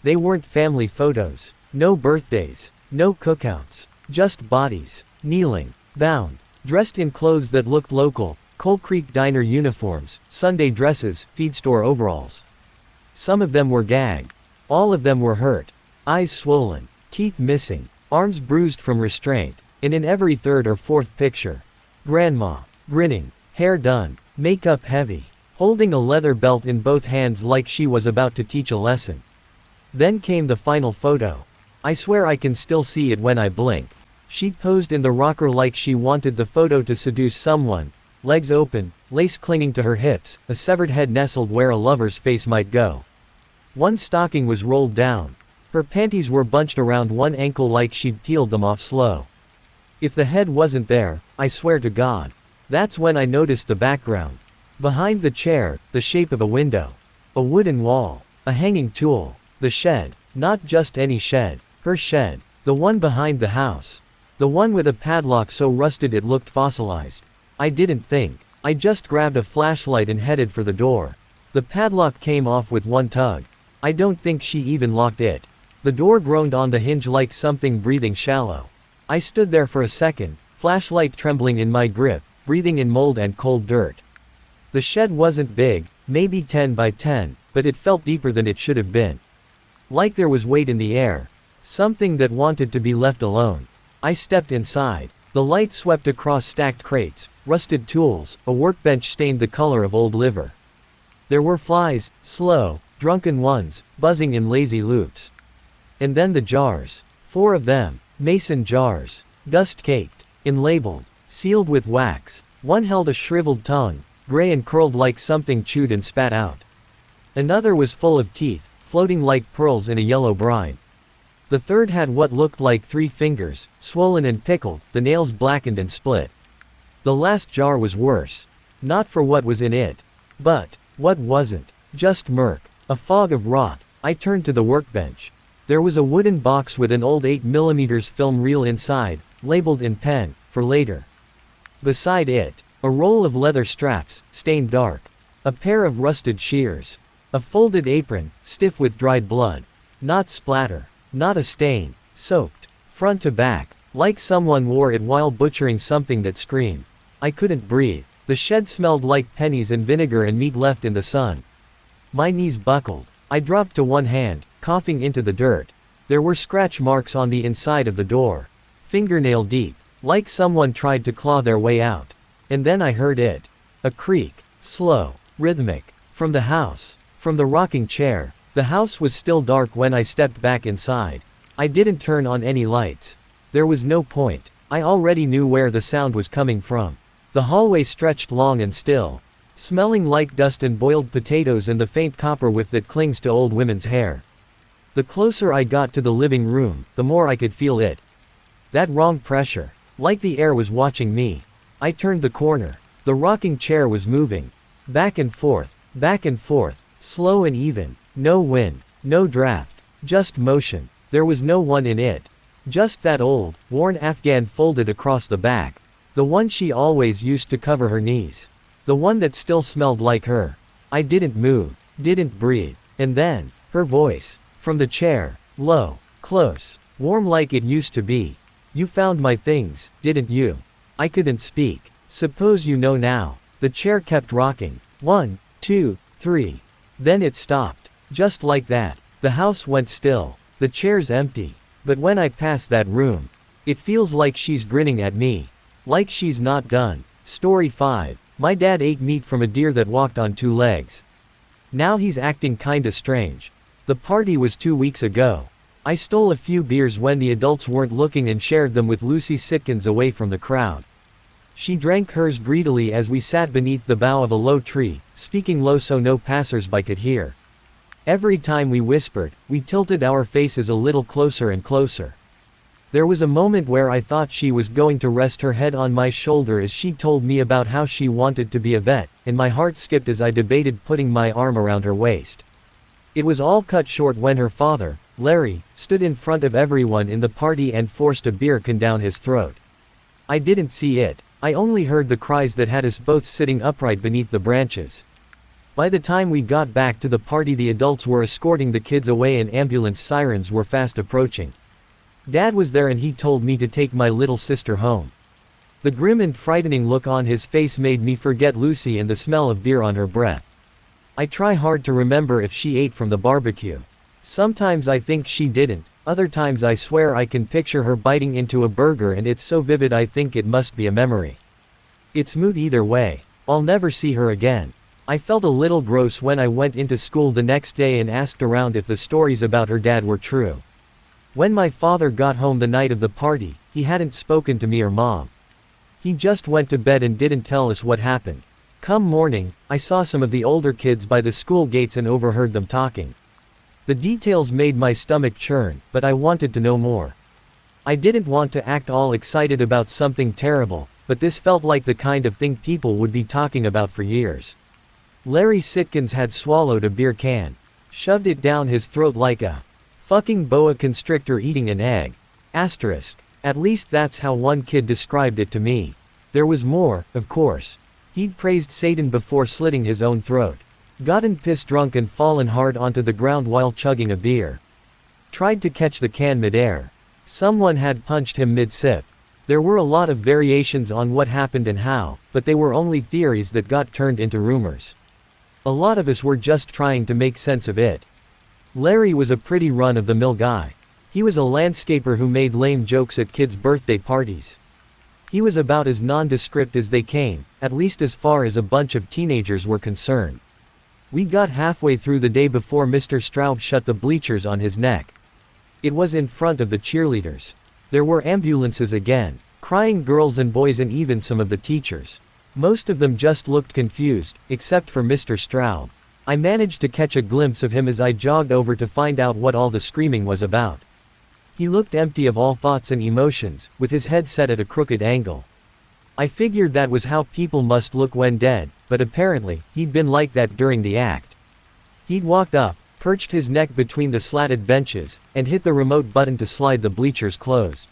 They weren't family photos. No birthdays. No cookouts. Just bodies. Kneeling. Bound. Dressed in clothes that looked local. Cold Creek diner uniforms, Sunday dresses, feed store overalls. Some of them were gagged. All of them were hurt. Eyes swollen. Teeth missing. Arms bruised from restraint. And in every third or fourth picture, Grandma, grinning, hair done, makeup heavy, holding a leather belt in both hands like she was about to teach a lesson. Then came the final photo. I swear I can still see it when I blink. She posed in the rocker like she wanted the photo to seduce someone, legs open, lace clinging to her hips, a severed head nestled where a lover's face might go. One stocking was rolled down. Her panties were bunched around one ankle like she'd peeled them off slow. If the head wasn't there, I swear to God. That's when I noticed the background. Behind the chair, the shape of a window. A wooden wall. A hanging tool. The shed. Not just any shed. Her shed. The one behind the house. The one with a padlock so rusted it looked fossilized. I didn't think. I just grabbed a flashlight and headed for the door. The padlock came off with one tug. I don't think she even locked it. The door groaned on the hinge like something breathing shallow. I stood there for a second, flashlight trembling in my grip, breathing in mold and cold dirt. The shed wasn't big, maybe 10 by 10, but it felt deeper than it should have been. Like there was weight in the air. Something that wanted to be left alone. I stepped inside. The light swept across stacked crates, rusted tools, a workbench stained the color of old liver. There were flies, slow, drunken ones, buzzing in lazy loops. And then the jars. 4 of them. Mason jars. Dust-caked. Enlabeled. Sealed with wax. One held a shriveled tongue, gray and curled like something chewed and spat out. Another was full of teeth, floating like pearls in a yellow brine. The third had what looked like 3 fingers, swollen and pickled, the nails blackened and split. The last jar was worse. Not for what was in it. But what wasn't. Just murk. A fog of rot. I turned to the workbench. There was a wooden box with an old 8mm film reel inside, labeled in pen, for later. Beside it, a roll of leather straps, stained dark. A pair of rusted shears. A folded apron, stiff with dried blood. Not splatter. Not a stain. Soaked. Front to back. Like someone wore it while butchering something that screamed. I couldn't breathe. The shed smelled like pennies and vinegar and meat left in the sun. My knees buckled. I dropped to one hand, coughing into the dirt. There were scratch marks on the inside of the door. Fingernail deep. Like someone tried to claw their way out. And then I heard it. A creak. Slow. Rhythmic. From the house. From the rocking chair. The house was still dark when I stepped back inside. I didn't turn on any lights. There was no point. I already knew where the sound was coming from. The hallway stretched long and still. Smelling like dust and boiled potatoes and the faint copper whiff that clings to old women's hair. The closer I got to the living room, the more I could feel it. That wrong pressure. Like the air was watching me. I turned the corner. The rocking chair was moving. Back and forth, slow and even. No wind, no draft. Just motion. There was no one in it. Just that old, worn Afghan folded across the back. The one she always used to cover her knees. The one that still smelled like her. I didn't move. Didn't breathe. And then, her voice. From the chair. Low. Close. Warm like it used to be. You found my things, didn't you? I couldn't speak. Suppose you know now. The chair kept rocking. 1, 2, 3. Then it stopped. Just like that. The house went still. The chair's empty. But when I pass that room, it feels like she's grinning at me. Like she's not done. Story 5. My dad ate meat from a deer that walked on 2 legs. Now he's acting kinda strange. The party was 2 weeks ago. I stole a few beers when the adults weren't looking and shared them with Lucy Sitkins away from the crowd. She drank hers greedily as we sat beneath the bough of a low tree, speaking low so no passers-by could hear. Every time we whispered, we tilted our faces a little closer and closer. There was a moment where I thought she was going to rest her head on my shoulder as she told me about how she wanted to be a vet, and my heart skipped as I debated putting my arm around her waist. It was all cut short when her father, Larry, stood in front of everyone in the party and forced a beer can down his throat. I didn't see it. I only heard the cries that had us both sitting upright beneath the branches. By the time we got back to the party, the adults were escorting the kids away and ambulance sirens were fast approaching. Dad was there and he told me to take my little sister home. The grim and frightening look on his face made me forget Lucy and the smell of beer on her breath. I try hard to remember if she ate from the barbecue. Sometimes I think she didn't, other times I swear I can picture her biting into a burger and it's so vivid I think it must be a memory. It's moot either way. I'll never see her again. I felt a little gross when I went into school the next day and asked around if the stories about her dad were true. When my father got home the night of the party, he hadn't spoken to me or mom. He just went to bed and didn't tell us what happened. Come morning, I saw some of the older kids by the school gates and overheard them talking. The details made my stomach churn, but I wanted to know more. I didn't want to act all excited about something terrible, but this felt like the kind of thing people would be talking about for years. Larry Sitkins had swallowed a beer can. Shoved it down his throat like a fucking boa constrictor eating an egg. Asterisk. At least that's how one kid described it to me. There was more, of course. He'd praised Satan before slitting his own throat. Gotten pissed drunk and fallen hard onto the ground while chugging a beer. Tried to catch the can mid-air. Someone had punched him mid-sip. There were a lot of variations on what happened and how, but they were only theories that got turned into rumors. A lot of us were just trying to make sense of it. Larry was a pretty run-of-the-mill guy. He was a landscaper who made lame jokes at kids' birthday parties. He was about as nondescript as they came, at least as far as a bunch of teenagers were concerned. We got halfway through the day before Mr. Straub shut the bleachers on his neck. It was in front of the cheerleaders. There were ambulances again, crying girls and boys and even some of the teachers. Most of them just looked confused, except for Mr. Straub. I managed to catch a glimpse of him as I jogged over to find out what all the screaming was about. He looked empty of all thoughts and emotions, with his head set at a crooked angle. I figured that was how people must look when dead, but apparently, he'd been like that during the act. He'd walked up, perched his neck between the slatted benches, and hit the remote button to slide the bleachers closed.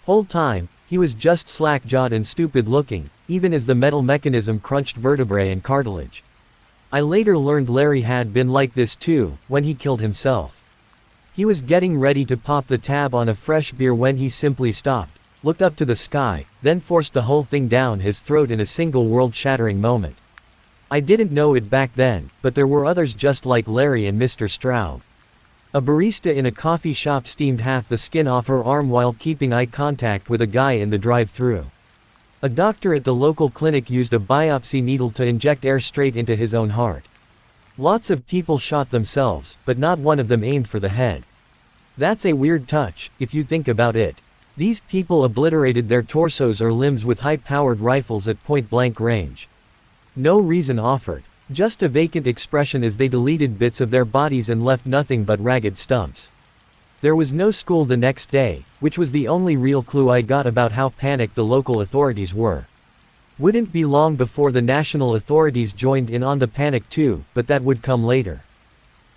Whole time, he was just slack-jawed and stupid-looking, even as the metal mechanism crunched vertebrae and cartilage. I later learned Larry had been like this too, when he killed himself. He was getting ready to pop the tab on a fresh beer when he simply stopped, looked up to the sky, then forced the whole thing down his throat in a single world-shattering moment. I didn't know it back then, but there were others just like Larry and Mr. Straub. A barista in a coffee shop steamed half the skin off her arm while keeping eye contact with a guy in the drive-thru. A doctor at the local clinic used a biopsy needle to inject air straight into his own heart. Lots of people shot themselves, but not one of them aimed for the head. That's a weird touch, if you think about it. These people obliterated their torsos or limbs with high-powered rifles at point-blank range. No reason offered. Just a vacant expression as they deleted bits of their bodies and left nothing but ragged stumps. There was no school the next day, which was the only real clue I got about how panicked the local authorities were. Wouldn't be long before the national authorities joined in on the panic too, but that would come later.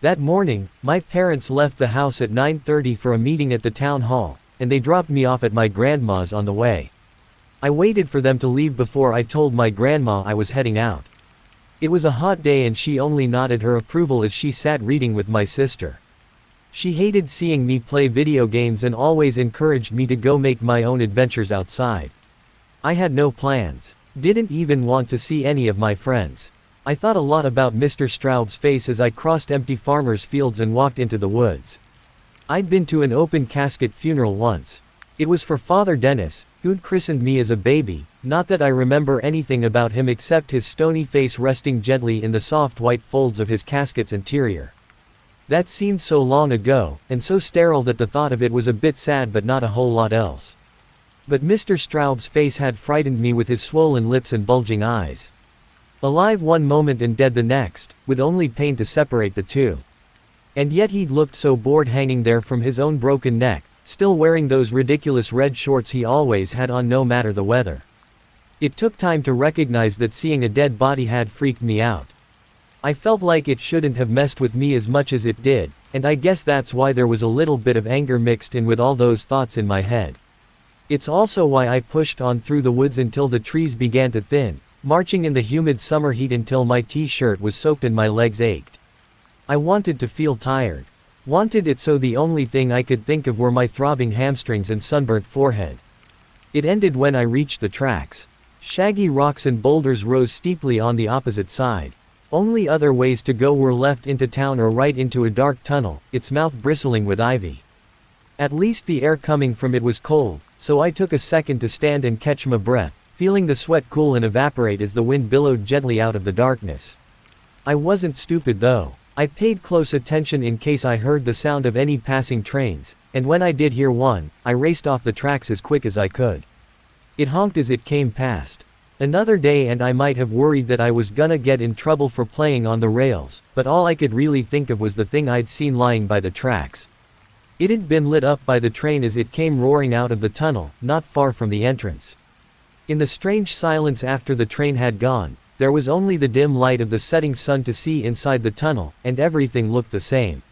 That morning, my parents left the house at 9:30 for a meeting at the town hall, and they dropped me off at my grandma's on the way. I waited for them to leave before I told my grandma I was heading out. It was a hot day and she only nodded her approval as she sat reading with my sister. She hated seeing me play video games and always encouraged me to go make my own adventures outside. I had no plans. Didn't even want to see any of my friends. I thought a lot about Mr. Straub's face as I crossed empty farmers' fields and walked into the woods. I'd been to an open casket funeral once. It was for Father Dennis, who'd christened me as a baby, not that I remember anything about him except his stony face resting gently in the soft white folds of his casket's interior. That seemed so long ago, and so sterile that the thought of it was a bit sad but not a whole lot else. But Mr. Straub's face had frightened me with his swollen lips and bulging eyes. Alive one moment and dead the next, with only pain to separate the two. And yet he'd looked so bored hanging there from his own broken neck, still wearing those ridiculous red shorts he always had on no matter the weather. It took time to recognize that seeing a dead body had freaked me out. I felt like it shouldn't have messed with me as much as it did, and I guess that's why there was a little bit of anger mixed in with all those thoughts in my head. It's also why I pushed on through the woods until the trees began to thin, marching in the humid summer heat until my t-shirt was soaked and my legs ached. I wanted to feel tired. Wanted it so the only thing I could think of were my throbbing hamstrings and sunburnt forehead. It ended when I reached the tracks. Shaggy rocks and boulders rose steeply on the opposite side. Only other ways to go were left into town or right into a dark tunnel, its mouth bristling with ivy. At least the air coming from it was cold, so I took a second to stand and catch my breath, feeling the sweat cool and evaporate as the wind billowed gently out of the darkness. I wasn't stupid though. I paid close attention in case I heard the sound of any passing trains, and when I did hear one, I raced off the tracks as quick as I could. It honked as it came past. Another day and I might have worried that I was gonna get in trouble for playing on the rails, but all I could really think of was the thing I'd seen lying by the tracks. It had been lit up by the train as it came roaring out of the tunnel, not far from the entrance. In the strange silence after the train had gone, there was only the dim light of the setting sun to see inside the tunnel, and everything looked the same.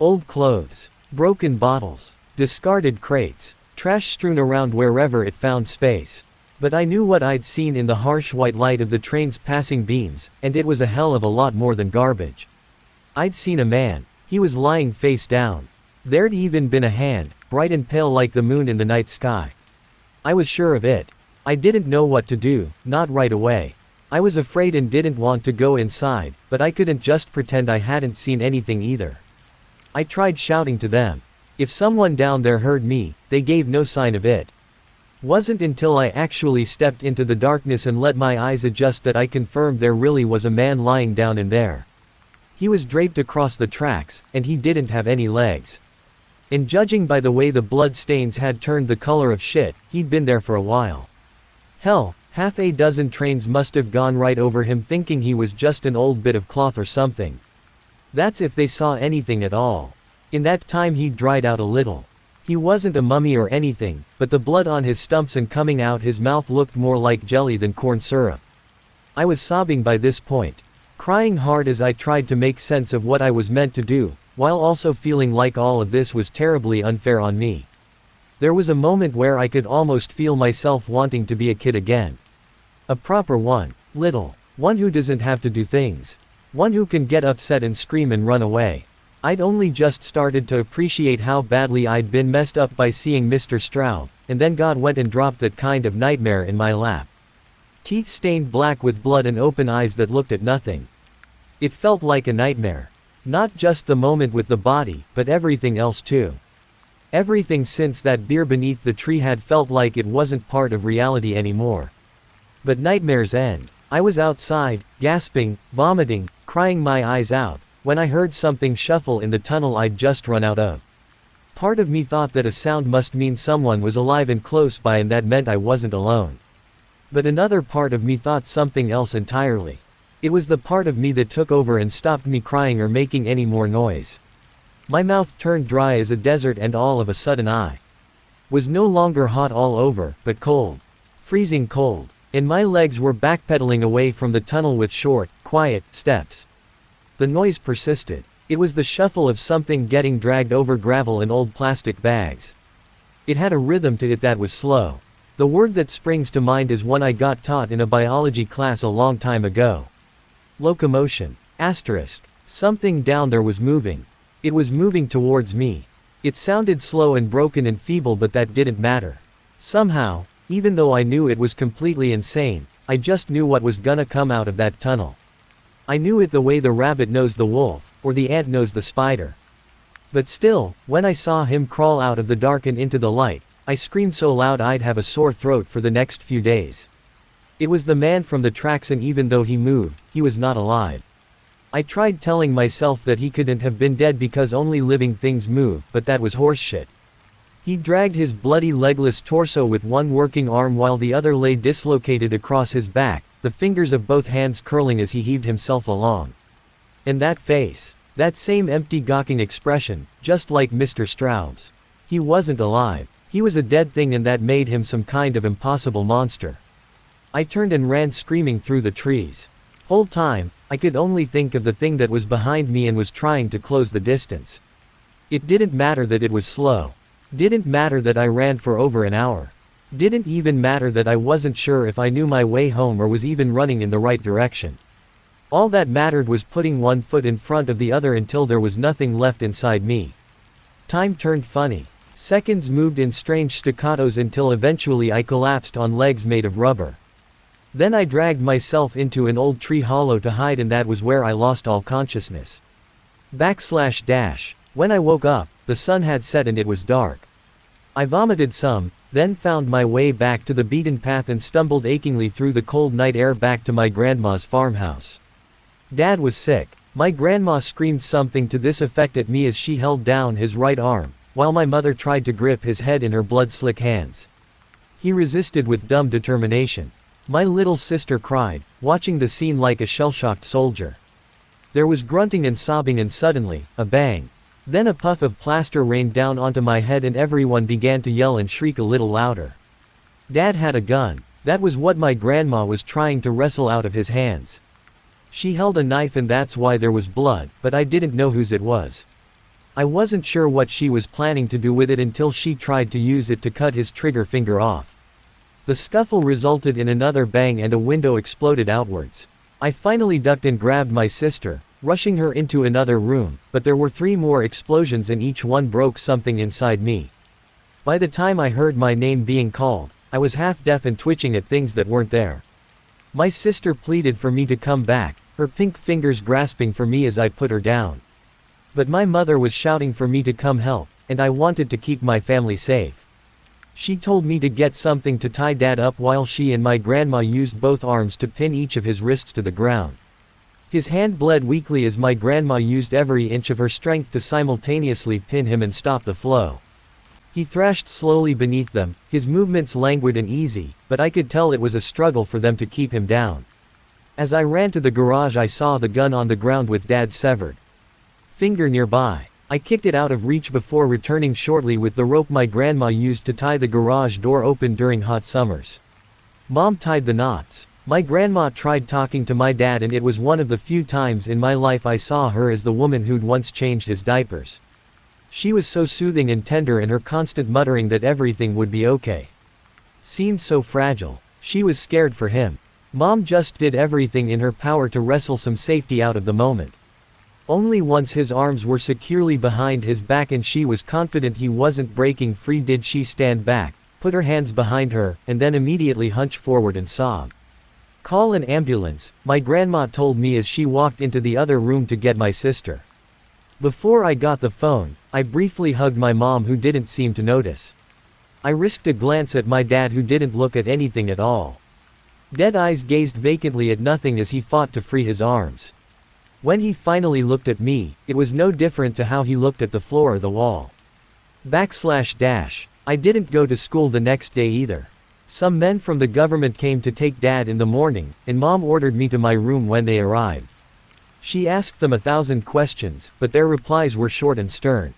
Old clothes, broken bottles, discarded crates, trash strewn around wherever it found space. But I knew what I'd seen in the harsh white light of the train's passing beams, and it was a hell of a lot more than garbage. I'd seen a man. He was lying face down. There'd even been a hand, bright and pale like the moon in the night sky. I was sure of it. I didn't know what to do, not right away. I was afraid and didn't want to go inside, but I couldn't just pretend I hadn't seen anything either. I tried shouting to them. If someone down there heard me, they gave no sign of it. Wasn't until I actually stepped into the darkness and let my eyes adjust that I confirmed there really was a man lying down in there. He was draped across the tracks, and he didn't have any legs. And judging by the way the blood stains had turned the color of shit, he'd been there for a while. Hell, half a dozen trains must have gone right over him thinking he was just an old bit of cloth or something. That's if they saw anything at all. In that time he'd dried out a little. He wasn't a mummy or anything, but the blood on his stumps and coming out his mouth looked more like jelly than corn syrup. I was sobbing by this point, crying hard as I tried to make sense of what I was meant to do, while also feeling like all of this was terribly unfair on me. There was a moment where I could almost feel myself wanting to be a kid again. A proper one. Little. One who doesn't have to do things. One who can get upset and scream and run away. I'd only just started to appreciate how badly I'd been messed up by seeing Mr. Straub, and then God went and dropped that kind of nightmare in my lap. Teeth stained black with blood and open eyes that looked at nothing. It felt like a nightmare. Not just the moment with the body, but everything else too. Everything since that beer beneath the tree had felt like it wasn't part of reality anymore. But nightmares end. I was outside, gasping, vomiting, crying my eyes out, when I heard something shuffle in the tunnel I'd just run out of. Part of me thought that a sound must mean someone was alive and close by and that meant I wasn't alone. But another part of me thought something else entirely. It was the part of me that took over and stopped me crying or making any more noise. My mouth turned dry as a desert and all of a sudden I was no longer hot all over, but cold. Freezing cold. And my legs were backpedaling away from the tunnel with short, quiet steps. The noise persisted. It was the shuffle of something getting dragged over gravel and old plastic bags. It had a rhythm to it that was slow. The word that springs to mind is one I got taught in a biology class a long time ago. Locomotion. Asterisk. Something down there was moving. It was moving towards me. It sounded slow and broken and feeble, but that didn't matter. Somehow, even though I knew it was completely insane, I just knew what was gonna come out of that tunnel. I knew it the way the rabbit knows the wolf, or the ant knows the spider. But still, when I saw him crawl out of the dark and into the light, I screamed so loud I'd have a sore throat for the next few days. It was the man from the tracks, and even though he moved, he was not alive. I tried telling myself that he couldn't have been dead because only living things move, but that was horseshit. He dragged his bloody legless torso with one working arm while the other lay dislocated across his back, the fingers of both hands curling as he heaved himself along. And that face. That same empty gawking expression, just like Mr. Straub's. He wasn't alive. He was a dead thing, and that made him some kind of impossible monster. I turned and ran screaming through the trees. Whole time, I could only think of the thing that was behind me and was trying to close the distance. It didn't matter that it was slow. Didn't matter that I ran for over an hour. Didn't even matter that I wasn't sure if I knew my way home or was even running in the right direction. All that mattered was putting one foot in front of the other until there was nothing left inside me. Time turned funny. Seconds moved in strange staccatos until eventually I collapsed on legs made of rubber. Then I dragged myself into an old tree hollow to hide, and that was where I lost all consciousness. When I woke up, the sun had set and it was dark. I vomited some, then found my way back to the beaten path and stumbled achingly through the cold night air back to my grandma's farmhouse. Dad was sick. My grandma screamed something to this effect at me as she held down his right arm, while my mother tried to grip his head in her blood-slick hands. He resisted with dumb determination. My little sister cried, watching the scene like a shell-shocked soldier. There was grunting and sobbing, and suddenly, a bang. Then a puff of plaster rained down onto my head and everyone began to yell and shriek a little louder. Dad had a gun. That was what my grandma was trying to wrestle out of his hands. She held a knife, and that's why there was blood, but I didn't know whose it was. I wasn't sure what she was planning to do with it until she tried to use it to cut his trigger finger off. The scuffle resulted in another bang and a window exploded outwards. I finally ducked and grabbed my sister, rushing her into another room, but there were 3 more explosions and each one broke something inside me. By the time I heard my name being called, I was half deaf and twitching at things that weren't there. My sister pleaded for me to come back, her pink fingers grasping for me as I put her down. But my mother was shouting for me to come help, and I wanted to keep my family safe. She told me to get something to tie Dad up while she and my grandma used both arms to pin each of his wrists to the ground. His hand bled weakly as my grandma used every inch of her strength to simultaneously pin him and stop the flow. He thrashed slowly beneath them, his movements languid and easy, but I could tell it was a struggle for them to keep him down. As I ran to the garage, I saw the gun on the ground with Dad's severed finger nearby. I kicked it out of reach before returning shortly with the rope my grandma used to tie the garage door open during hot summers. Mom tied the knots. My grandma tried talking to my dad, and it was one of the few times in my life I saw her as the woman who'd once changed his diapers. She was so soothing and tender, and her constant muttering that everything would be okay seemed so fragile. She was scared for him. Mom just did everything in her power to wrestle some safety out of the moment. Only once his arms were securely behind his back and she was confident he wasn't breaking free did she stand back, put her hands behind her, and then immediately hunch forward and sob. "Call an ambulance," my grandma told me as she walked into the other room to get my sister. Before I got the phone, I briefly hugged my mom, who didn't seem to notice. I risked a glance at my dad, who didn't look at anything at all. Dead eyes gazed vacantly at nothing as he fought to free his arms. When he finally looked at me, it was no different to how he looked at the floor or the wall. I didn't go to school the next day either. Some men from the government came to take Dad in the morning, and Mom ordered me to my room when they arrived. She asked them 1,000 questions, but their replies were short and stern.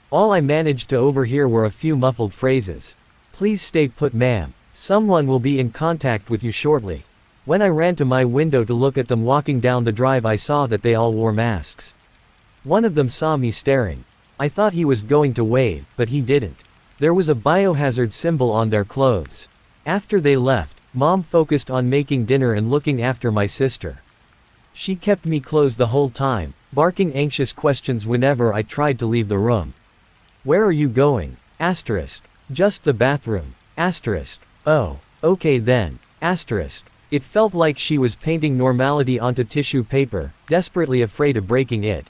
All I managed to overhear were a few muffled phrases. "Please stay put, ma'am. Someone will be in contact with you shortly." When I ran to my window to look at them walking down the drive, I saw that they all wore masks. One of them saw me staring. I thought he was going to wave, but he didn't. There was a biohazard symbol on their clothes. After they left, Mom focused on making dinner and looking after my sister. She kept me close the whole time, barking anxious questions whenever I tried to leave the room. Where are you going? Asterisk. Just the bathroom. Asterisk. Oh, okay then. Asterisk. It felt like she was painting normality onto tissue paper, desperately afraid of breaking it.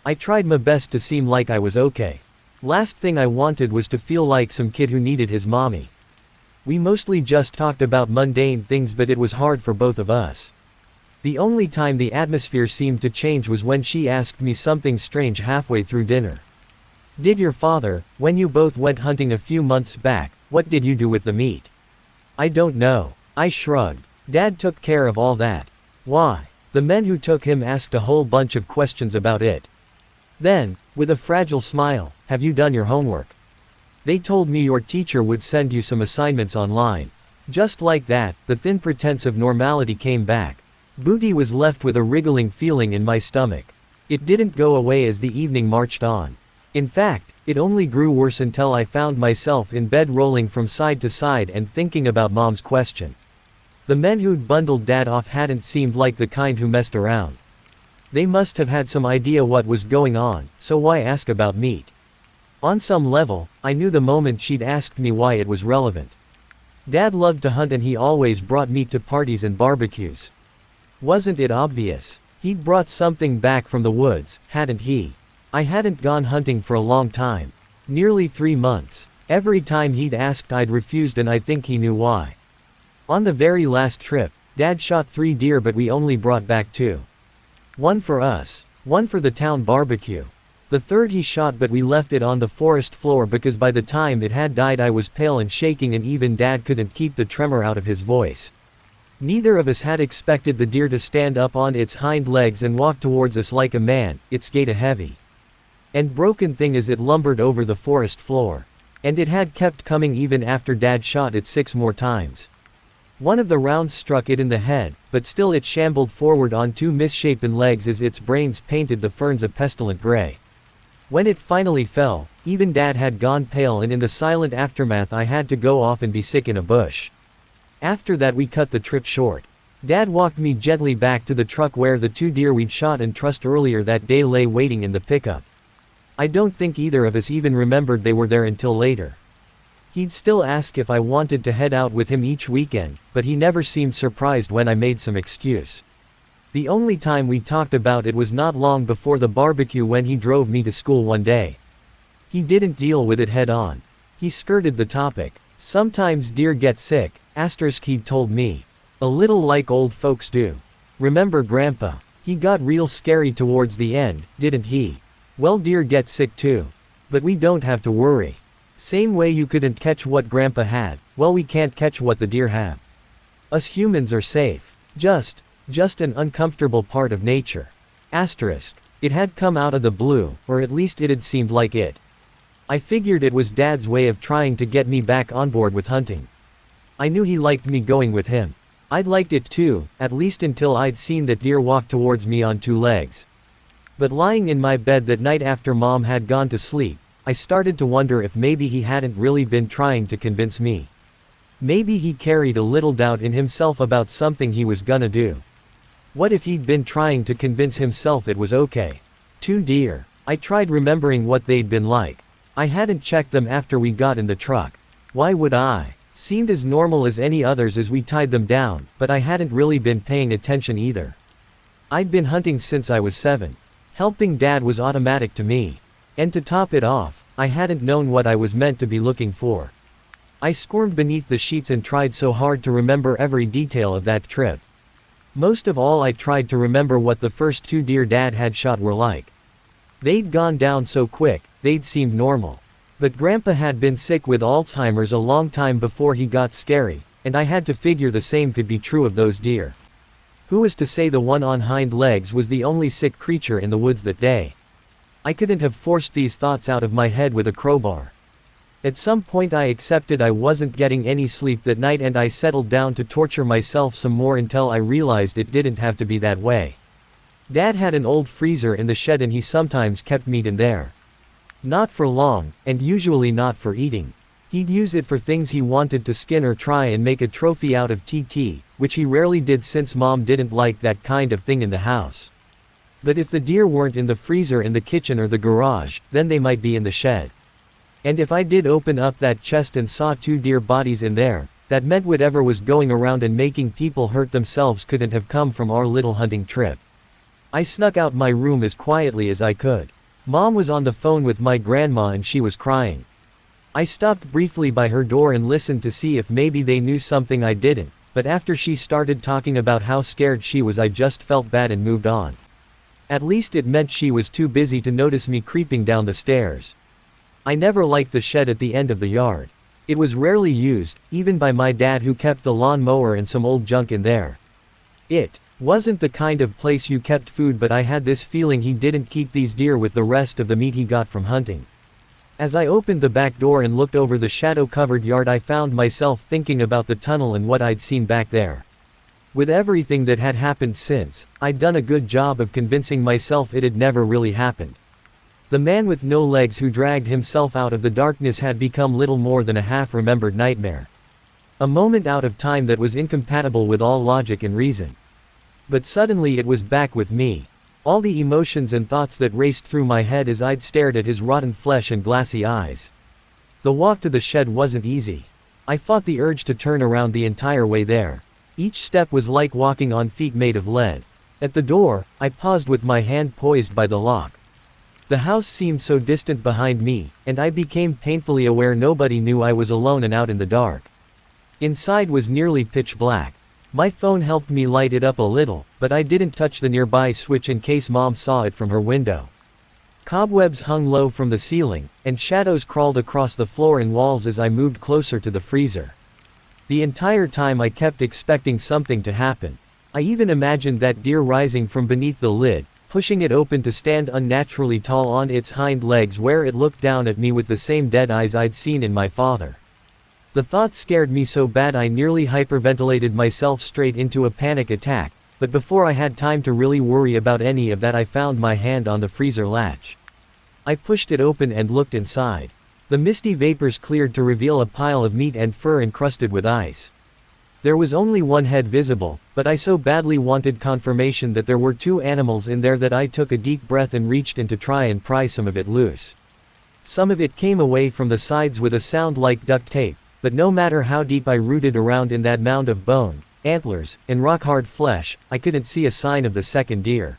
I tried my best to seem like I was okay. Last thing I wanted was to feel like some kid who needed his mommy. We mostly just talked about mundane things, but it was hard for both of us. The only time the atmosphere seemed to change was when she asked me something strange halfway through dinner. Did your father, when you both went hunting a few months back, what did you do with the meat? I don't know. I shrugged. Dad took care of all that. Why? The men who took him asked a whole bunch of questions about it. Then, with a fragile smile, have you done your homework? They told me your teacher would send you some assignments online. Just like that, the thin pretense of normality came back. Booty was left with a wriggling feeling in my stomach. It didn't go away as the evening marched on. In fact, it only grew worse until I found myself in bed rolling from side to side and thinking about Mom's question. The men who'd bundled Dad off hadn't seemed like the kind who messed around. They must have had some idea what was going on, so why ask about meat? On some level, I knew the moment she'd asked me why it was relevant. Dad loved to hunt and he always brought meat to parties and barbecues. Wasn't it obvious? He'd brought something back from the woods, hadn't he? I hadn't gone hunting for a long time. Nearly 3 months. Every time he'd asked I'd refused, and I think he knew why. On the very last trip, Dad shot 3 deer, but we only brought back 2. One for us, one for the town barbecue. The third he shot, but we left it on the forest floor because by the time it had died I was pale and shaking, and even Dad couldn't keep the tremor out of his voice. Neither of us had expected the deer to stand up on its hind legs and walk towards us like a man, its gait a heavy and broken thing as it lumbered over the forest floor. And it had kept coming even after Dad shot it 6 more times. One of the rounds struck it in the head, but still it shambled forward on 2 misshapen legs as its brains painted the ferns a pestilent gray. When it finally fell, even Dad had gone pale, and in the silent aftermath I had to go off and be sick in a bush. After that we cut the trip short. Dad walked me gently back to the truck where the 2 deer we'd shot and trussed earlier that day lay waiting in the pickup. I don't think either of us even remembered they were there until later. He'd still ask if I wanted to head out with him each weekend, but he never seemed surprised when I made some excuse. The only time we talked about it was not long before the barbecue when he drove me to school one day. He didn't deal with it head on. He skirted the topic. Sometimes deer get sick, asterisk, he'd told me. A little like old folks do. Remember Grandpa? He got real scary towards the end, didn't he? Well, deer get sick too. But we don't have to worry. Same way you couldn't catch what Grandpa had, well we can't catch what the deer have. Us humans are safe. Just an uncomfortable part of nature. Asterisk. It had come out of the blue, or at least it had seemed like it. I figured it was Dad's way of trying to get me back on board with hunting. I knew he liked me going with him. I'd liked it too, at least until I'd seen that deer walk towards me on 2 legs. But lying in my bed that night after Mom had gone to sleep, I started to wonder if maybe he hadn't really been trying to convince me. Maybe he carried a little doubt in himself about something he was gonna do. What if he'd been trying to convince himself it was okay? 2 deer. I tried remembering what they'd been like. I hadn't checked them after we got in the truck. Why would I? Seemed as normal as any others as we tied them down, but I hadn't really been paying attention either. I'd been hunting since I was 7. Helping Dad was automatic to me. And to top it off, I hadn't known what I was meant to be looking for. I squirmed beneath the sheets and tried so hard to remember every detail of that trip. Most of all, I tried to remember what the first 2 deer Dad had shot were like. They'd gone down so quick, they'd seemed normal. But Grandpa had been sick with Alzheimer's a long time before he got scary, and I had to figure the same could be true of those deer. Who was to say the one on hind legs was the only sick creature in the woods that day? I couldn't have forced these thoughts out of my head with a crowbar. At some point I accepted I wasn't getting any sleep that night, and I settled down to torture myself some more until I realized it didn't have to be that way. Dad had an old freezer in the shed and he sometimes kept meat in there. Not for long, and usually not for eating. He'd use it for things he wanted to skin or try and make a trophy out of TT, which he rarely did since Mom didn't like that kind of thing in the house. But if the deer weren't in the freezer in the kitchen or the garage, then they might be in the shed. And if I did open up that chest and saw 2 deer bodies in there, that meant whatever was going around and making people hurt themselves couldn't have come from our little hunting trip. I snuck out my room as quietly as I could. Mom was on the phone with my grandma and she was crying. I stopped briefly by her door and listened to see if maybe they knew something I didn't, but after she started talking about how scared she was, I just felt bad and moved on. At least it meant she was too busy to notice me creeping down the stairs. I never liked the shed at the end of the yard. It was rarely used, even by my dad, who kept the lawn mower and some old junk in there. It wasn't the kind of place you kept food, but I had this feeling he didn't keep these deer with the rest of the meat he got from hunting. As I opened the back door and looked over the shadow-covered yard, I found myself thinking about the tunnel and what I'd seen back there. With everything that had happened since, I'd done a good job of convincing myself it had never really happened. The man with no legs who dragged himself out of the darkness had become little more than a half-remembered nightmare. A moment out of time that was incompatible with all logic and reason. But suddenly it was back with me. All the emotions and thoughts that raced through my head as I'd stared at his rotten flesh and glassy eyes. The walk to the shed wasn't easy. I fought the urge to turn around the entire way there. Each step was like walking on feet made of lead. At the door, I paused with my hand poised by the lock. The house seemed so distant behind me, and I became painfully aware nobody knew I was alone and out in the dark. Inside was nearly pitch black. My phone helped me light it up a little, but I didn't touch the nearby switch in case Mom saw it from her window. Cobwebs hung low from the ceiling, and shadows crawled across the floor and walls as I moved closer to the freezer. The entire time I kept expecting something to happen. I even imagined that deer rising from beneath the lid, pushing it open to stand unnaturally tall on its hind legs where it looked down at me with the same dead eyes I'd seen in my father. The thought scared me so bad I nearly hyperventilated myself straight into a panic attack, but before I had time to really worry about any of that, I found my hand on the freezer latch. I pushed it open and looked inside. The misty vapors cleared to reveal a pile of meat and fur encrusted with ice. There was only one head visible, but I so badly wanted confirmation that there were 2 animals in there that I took a deep breath and reached in to try and pry some of it loose. Some of it came away from the sides with a sound like duct tape, but no matter how deep I rooted around in that mound of bone, antlers, and rock-hard flesh, I couldn't see a sign of the second deer.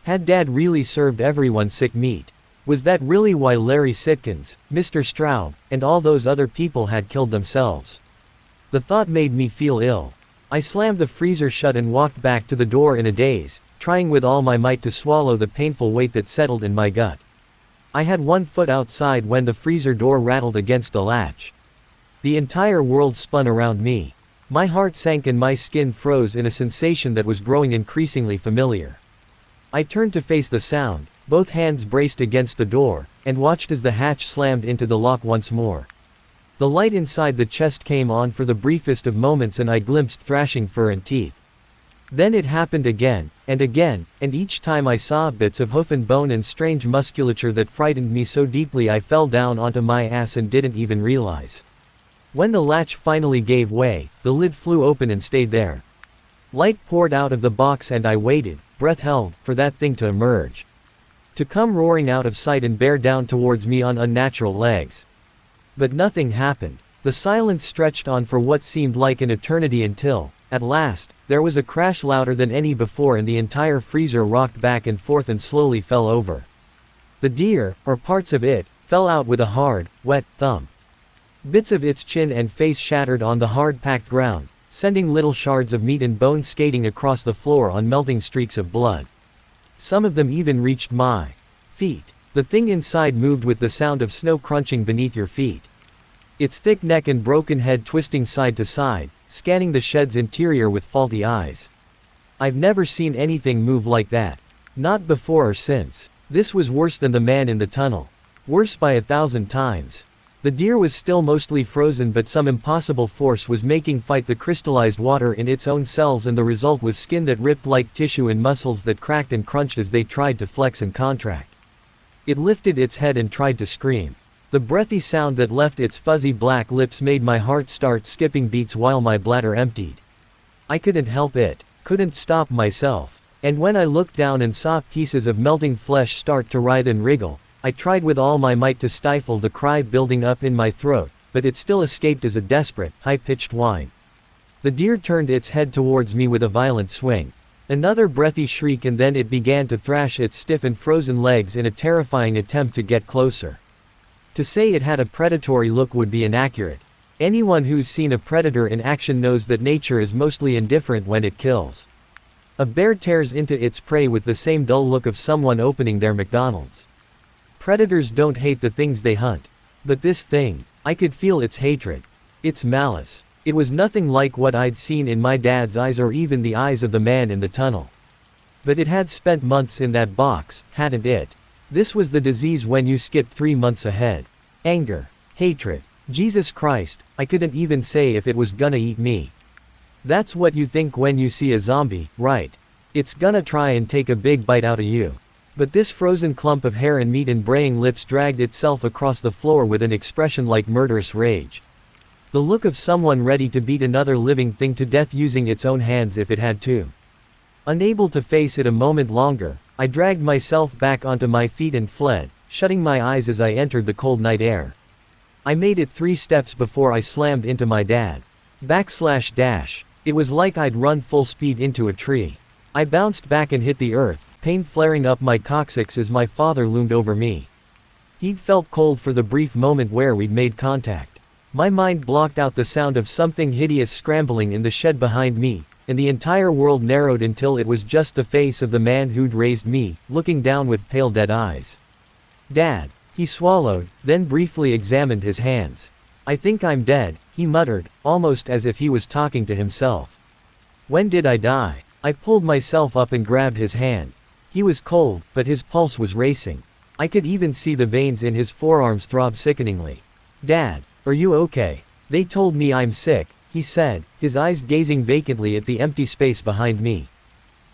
Had Dad really served everyone sick meat? Was that really why Larry Sitkins, Mr. Straub, and all those other people had killed themselves? The thought made me feel ill. I slammed the freezer shut and walked back to the door in a daze, trying with all my might to swallow the painful weight that settled in my gut. I had one foot outside when the freezer door rattled against the latch. The entire world spun around me. My heart sank and my skin froze in a sensation that was growing increasingly familiar. I turned to face the sound, both hands braced against the door, and watched as the hatch slammed into the lock once more. The light inside the chest came on for the briefest of moments and I glimpsed thrashing fur and teeth. Then it happened again, and each time I saw bits of hoof and bone and strange musculature that frightened me so deeply I fell down onto my ass and didn't even realize. When the latch finally gave way, the lid flew open and stayed there. Light poured out of the box and I waited, breath held, for that thing to emerge. To come roaring out of sight and bear down towards me on unnatural legs. But nothing happened. The silence stretched on for what seemed like an eternity until, at last, there was a crash louder than any before and the entire freezer rocked back and forth and slowly fell over. The deer, or parts of it, fell out with a hard, wet thump. Bits of its chin and face shattered on the hard-packed ground, sending little shards of meat and bone skating across the floor on melting streaks of blood. Some of them even reached my feet. The thing inside moved with the sound of snow crunching beneath your feet. Its thick neck and broken head twisting side to side, scanning the shed's interior with faulty eyes. I've never seen anything move like that. Not before or since. This was worse than the man in the tunnel. Worse by 1,000 times. The deer was still mostly frozen, but some impossible force was making fight the crystallized water in its own cells, and the result was skin that ripped like tissue and muscles that cracked and crunched as they tried to flex and contract. It lifted its head and tried to scream. The breathy sound that left its fuzzy black lips made my heart start skipping beats while my bladder emptied. I couldn't help it. Couldn't stop myself. And when I looked down and saw pieces of melting flesh start to writhe and wriggle, I tried with all my might to stifle the cry building up in my throat, but it still escaped as a desperate, high-pitched whine. The deer turned its head towards me with a violent swing. Another breathy shriek, and then it began to thrash its stiff and frozen legs in a terrifying attempt to get closer. To say it had a predatory look would be inaccurate. Anyone who's seen a predator in action knows that nature is mostly indifferent when it kills. A bear tears into its prey with the same dull look of someone opening their McDonald's. Predators don't hate the things they hunt. But this thing, I could feel its hatred. Its malice. It was nothing like what I'd seen in my dad's eyes or even the eyes of the man in the tunnel. But it had spent months in that box, hadn't it? This was the disease when you skipped 3 months ahead. Anger. Hatred. Jesus Christ, I couldn't even say if it was gonna eat me. That's what you think when you see a zombie, right? It's gonna try and take a big bite out of you. But this frozen clump of hair and meat and braying lips dragged itself across the floor with an expression like murderous rage. The look of someone ready to beat another living thing to death using its own hands if it had to. Unable to face it a moment longer, I dragged myself back onto my feet and fled, shutting my eyes as I entered the cold night air. I made it 3 steps before I slammed into my dad. /dash. It was like I'd run full speed into a tree. I bounced back and hit the earth, pain flaring up my coccyx as my father loomed over me. He'd felt cold for the brief moment where we'd made contact. My mind blocked out the sound of something hideous scrambling in the shed behind me, and the entire world narrowed until it was just the face of the man who'd raised me, looking down with pale dead eyes. Dad. He swallowed, then briefly examined his hands. I think I'm dead, he muttered, almost as if he was talking to himself. When did I die? I pulled myself up and grabbed his hand. He was cold, but his pulse was racing. I could even see the veins in his forearms throb sickeningly. Dad, are you okay? They told me I'm sick, he said, his eyes gazing vacantly at the empty space behind me.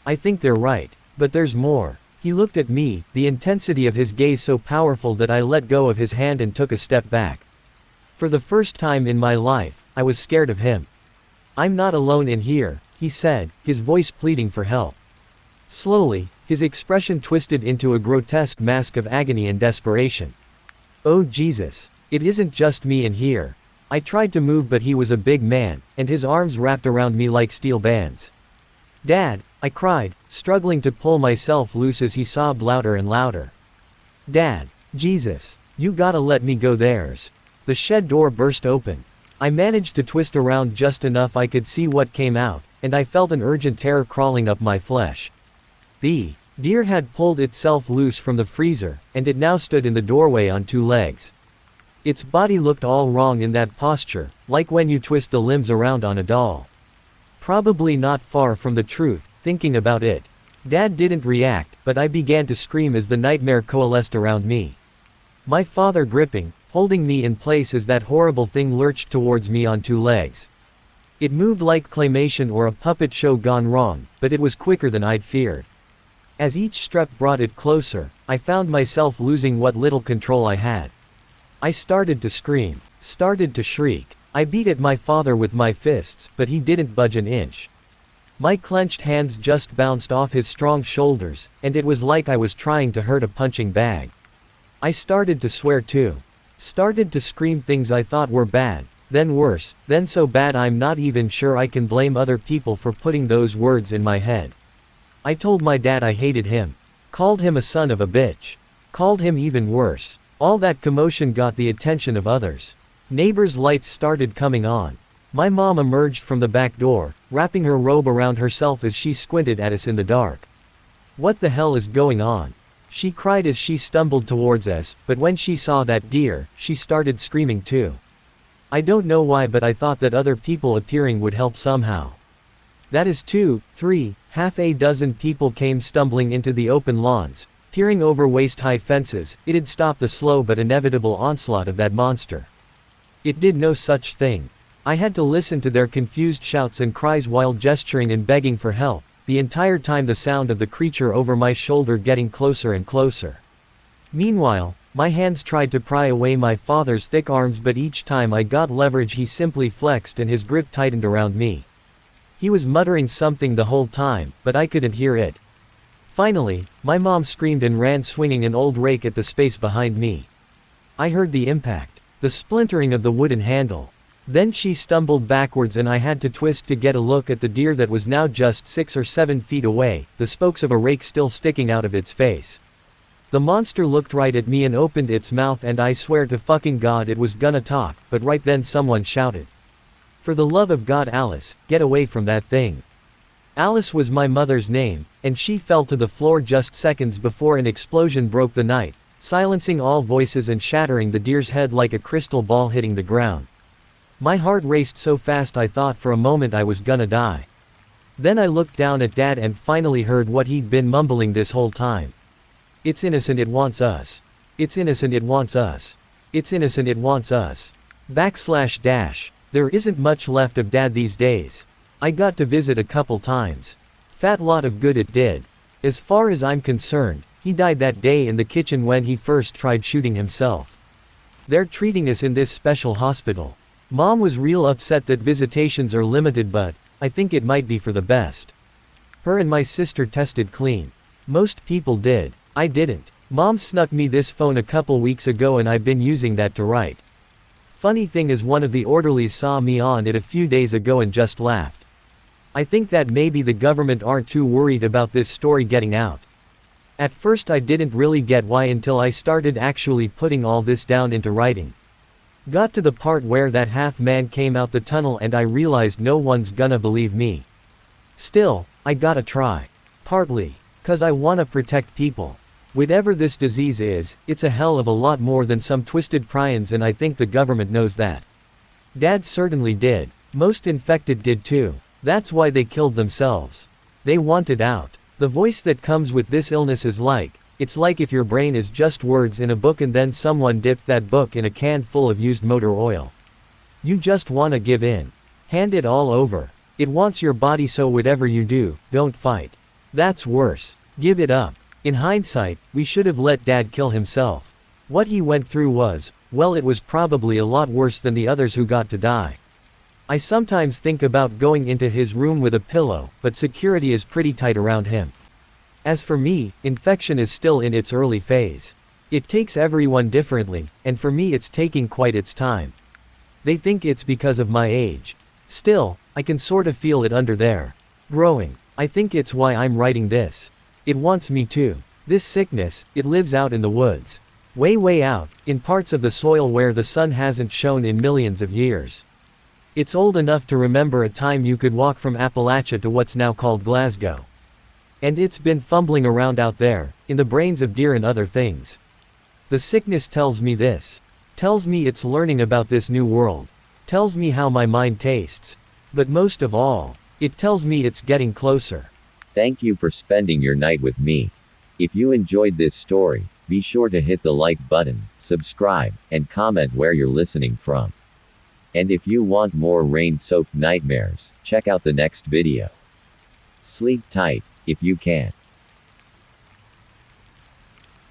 I think they're right. But there's more. He looked at me, the intensity of his gaze so powerful that I let go of his hand and took a step back. For the first time in my life, I was scared of him. I'm not alone in here, he said, his voice pleading for help. Slowly, his expression twisted into a grotesque mask of agony and desperation. Oh Jesus, it isn't just me in here. I tried to move, but he was a big man, and his arms wrapped around me like steel bands. Dad, I cried, struggling to pull myself loose as he sobbed louder and louder. Dad, Jesus, you gotta let me go. The shed door burst open. I managed to twist around just enough I could see what came out, and I felt an urgent terror crawling up my flesh. The deer had pulled itself loose from the freezer, and it now stood in the doorway on 2 legs. Its body looked all wrong in that posture, like when you twist the limbs around on a doll. Probably not far from the truth, thinking about it. Dad didn't react, but I began to scream as the nightmare coalesced around me. My father gripping, holding me in place as that horrible thing lurched towards me on 2 legs. It moved like claymation or a puppet show gone wrong, but it was quicker than I'd feared. As each step brought it closer, I found myself losing what little control I had. I started to scream, started to shriek. I beat at my father with my fists, but he didn't budge an inch. My clenched hands just bounced off his strong shoulders, and it was like I was trying to hurt a punching bag. I started to swear too. Started to scream things I thought were bad, then worse, then so bad I'm not even sure I can blame other people for putting those words in my head. I told my dad I hated him. Called him a son of a bitch. Called him even worse. All that commotion got the attention of others. Neighbors' lights started coming on. My mom emerged from the back door, wrapping her robe around herself as she squinted at us in the dark. What the hell is going on? She cried as she stumbled towards us, but when she saw that deer, she started screaming too. I don't know why, but I thought that other people appearing would help somehow. That is 2, 3, half a dozen people came stumbling into the open lawns, peering over waist-high fences. It'd stop the slow but inevitable onslaught of that monster. It did no such thing. I had to listen to their confused shouts and cries while gesturing and begging for help, the entire time the sound of the creature over my shoulder getting closer and closer. Meanwhile, my hands tried to pry away my father's thick arms, but each time I got leverage he simply flexed and his grip tightened around me. He was muttering something the whole time, but I couldn't hear it. Finally, my mom screamed and ran swinging an old rake at the space behind me. I heard the impact, the splintering of the wooden handle. Then she stumbled backwards and I had to twist to get a look at the deer that was now just 6 or 7 feet away, the spokes of a rake still sticking out of its face. The monster looked right at me and opened its mouth, and I swear to fucking God it was gonna talk, but right then someone shouted. "For the love of God, Alice, get away from that thing." Alice was my mother's name, and she fell to the floor just seconds before an explosion broke the night, silencing all voices and shattering the deer's head like a crystal ball hitting the ground. My heart raced so fast I thought for a moment I was gonna die. Then I looked down at Dad and finally heard what he'd been mumbling this whole time. "It's innocent, it wants us. It's innocent, it wants us. It's innocent, it wants us." // There isn't much left of Dad these days. I got to visit a couple times. Fat lot of good it did. As far as I'm concerned, he died that day in the kitchen when he first tried shooting himself. They're treating us in this special hospital. Mom was real upset that visitations are limited, but I think it might be for the best. Her and my sister tested clean. Most people did. I didn't. Mom snuck me this phone a couple weeks ago and I've been using that to write. Funny thing is, one of the orderlies saw me on it a few days ago and just laughed. I think that maybe the government aren't too worried about this story getting out. At first I didn't really get why until I started actually putting all this down into writing. Got to the part where that half-man came out the tunnel and I realized no one's gonna believe me. Still, I gotta try. Partly, 'cause I wanna protect people. Whatever this disease is, it's a hell of a lot more than some twisted prions, and I think the government knows that. Dad certainly did. Most infected did too. That's why they killed themselves. They wanted out. The voice that comes with this illness is it's like if your brain is just words in a book and then someone dipped that book in a can full of used motor oil. You just wanna give in. Hand it all over. It wants your body, so whatever you do, don't fight. That's worse. Give it up. In hindsight, we should have let Dad kill himself. What he went through was, well, it was probably a lot worse than the others who got to die. I sometimes think about going into his room with a pillow, but security is pretty tight around him. As for me, infection is still in its early phase. It takes everyone differently, and for me it's taking quite its time. They think it's because of my age. Still, I can sort of feel it under there. Growing. I think it's why I'm writing this. It wants me to. This sickness, it lives out in the woods. Way out, in parts of the soil where the sun hasn't shone in millions of years. It's old enough to remember a time you could walk from Appalachia to what's now called Glasgow. And it's been fumbling around out there, in the brains of deer and other things. The sickness tells me this. Tells me it's learning about this new world. Tells me how my mind tastes. But most of all, it tells me it's getting closer. Thank you for spending your night with me. If you enjoyed this story, be sure to hit the like button, subscribe, and comment where you're listening from. And if you want more rain-soaked nightmares, check out the next video. Sleep tight, if you can.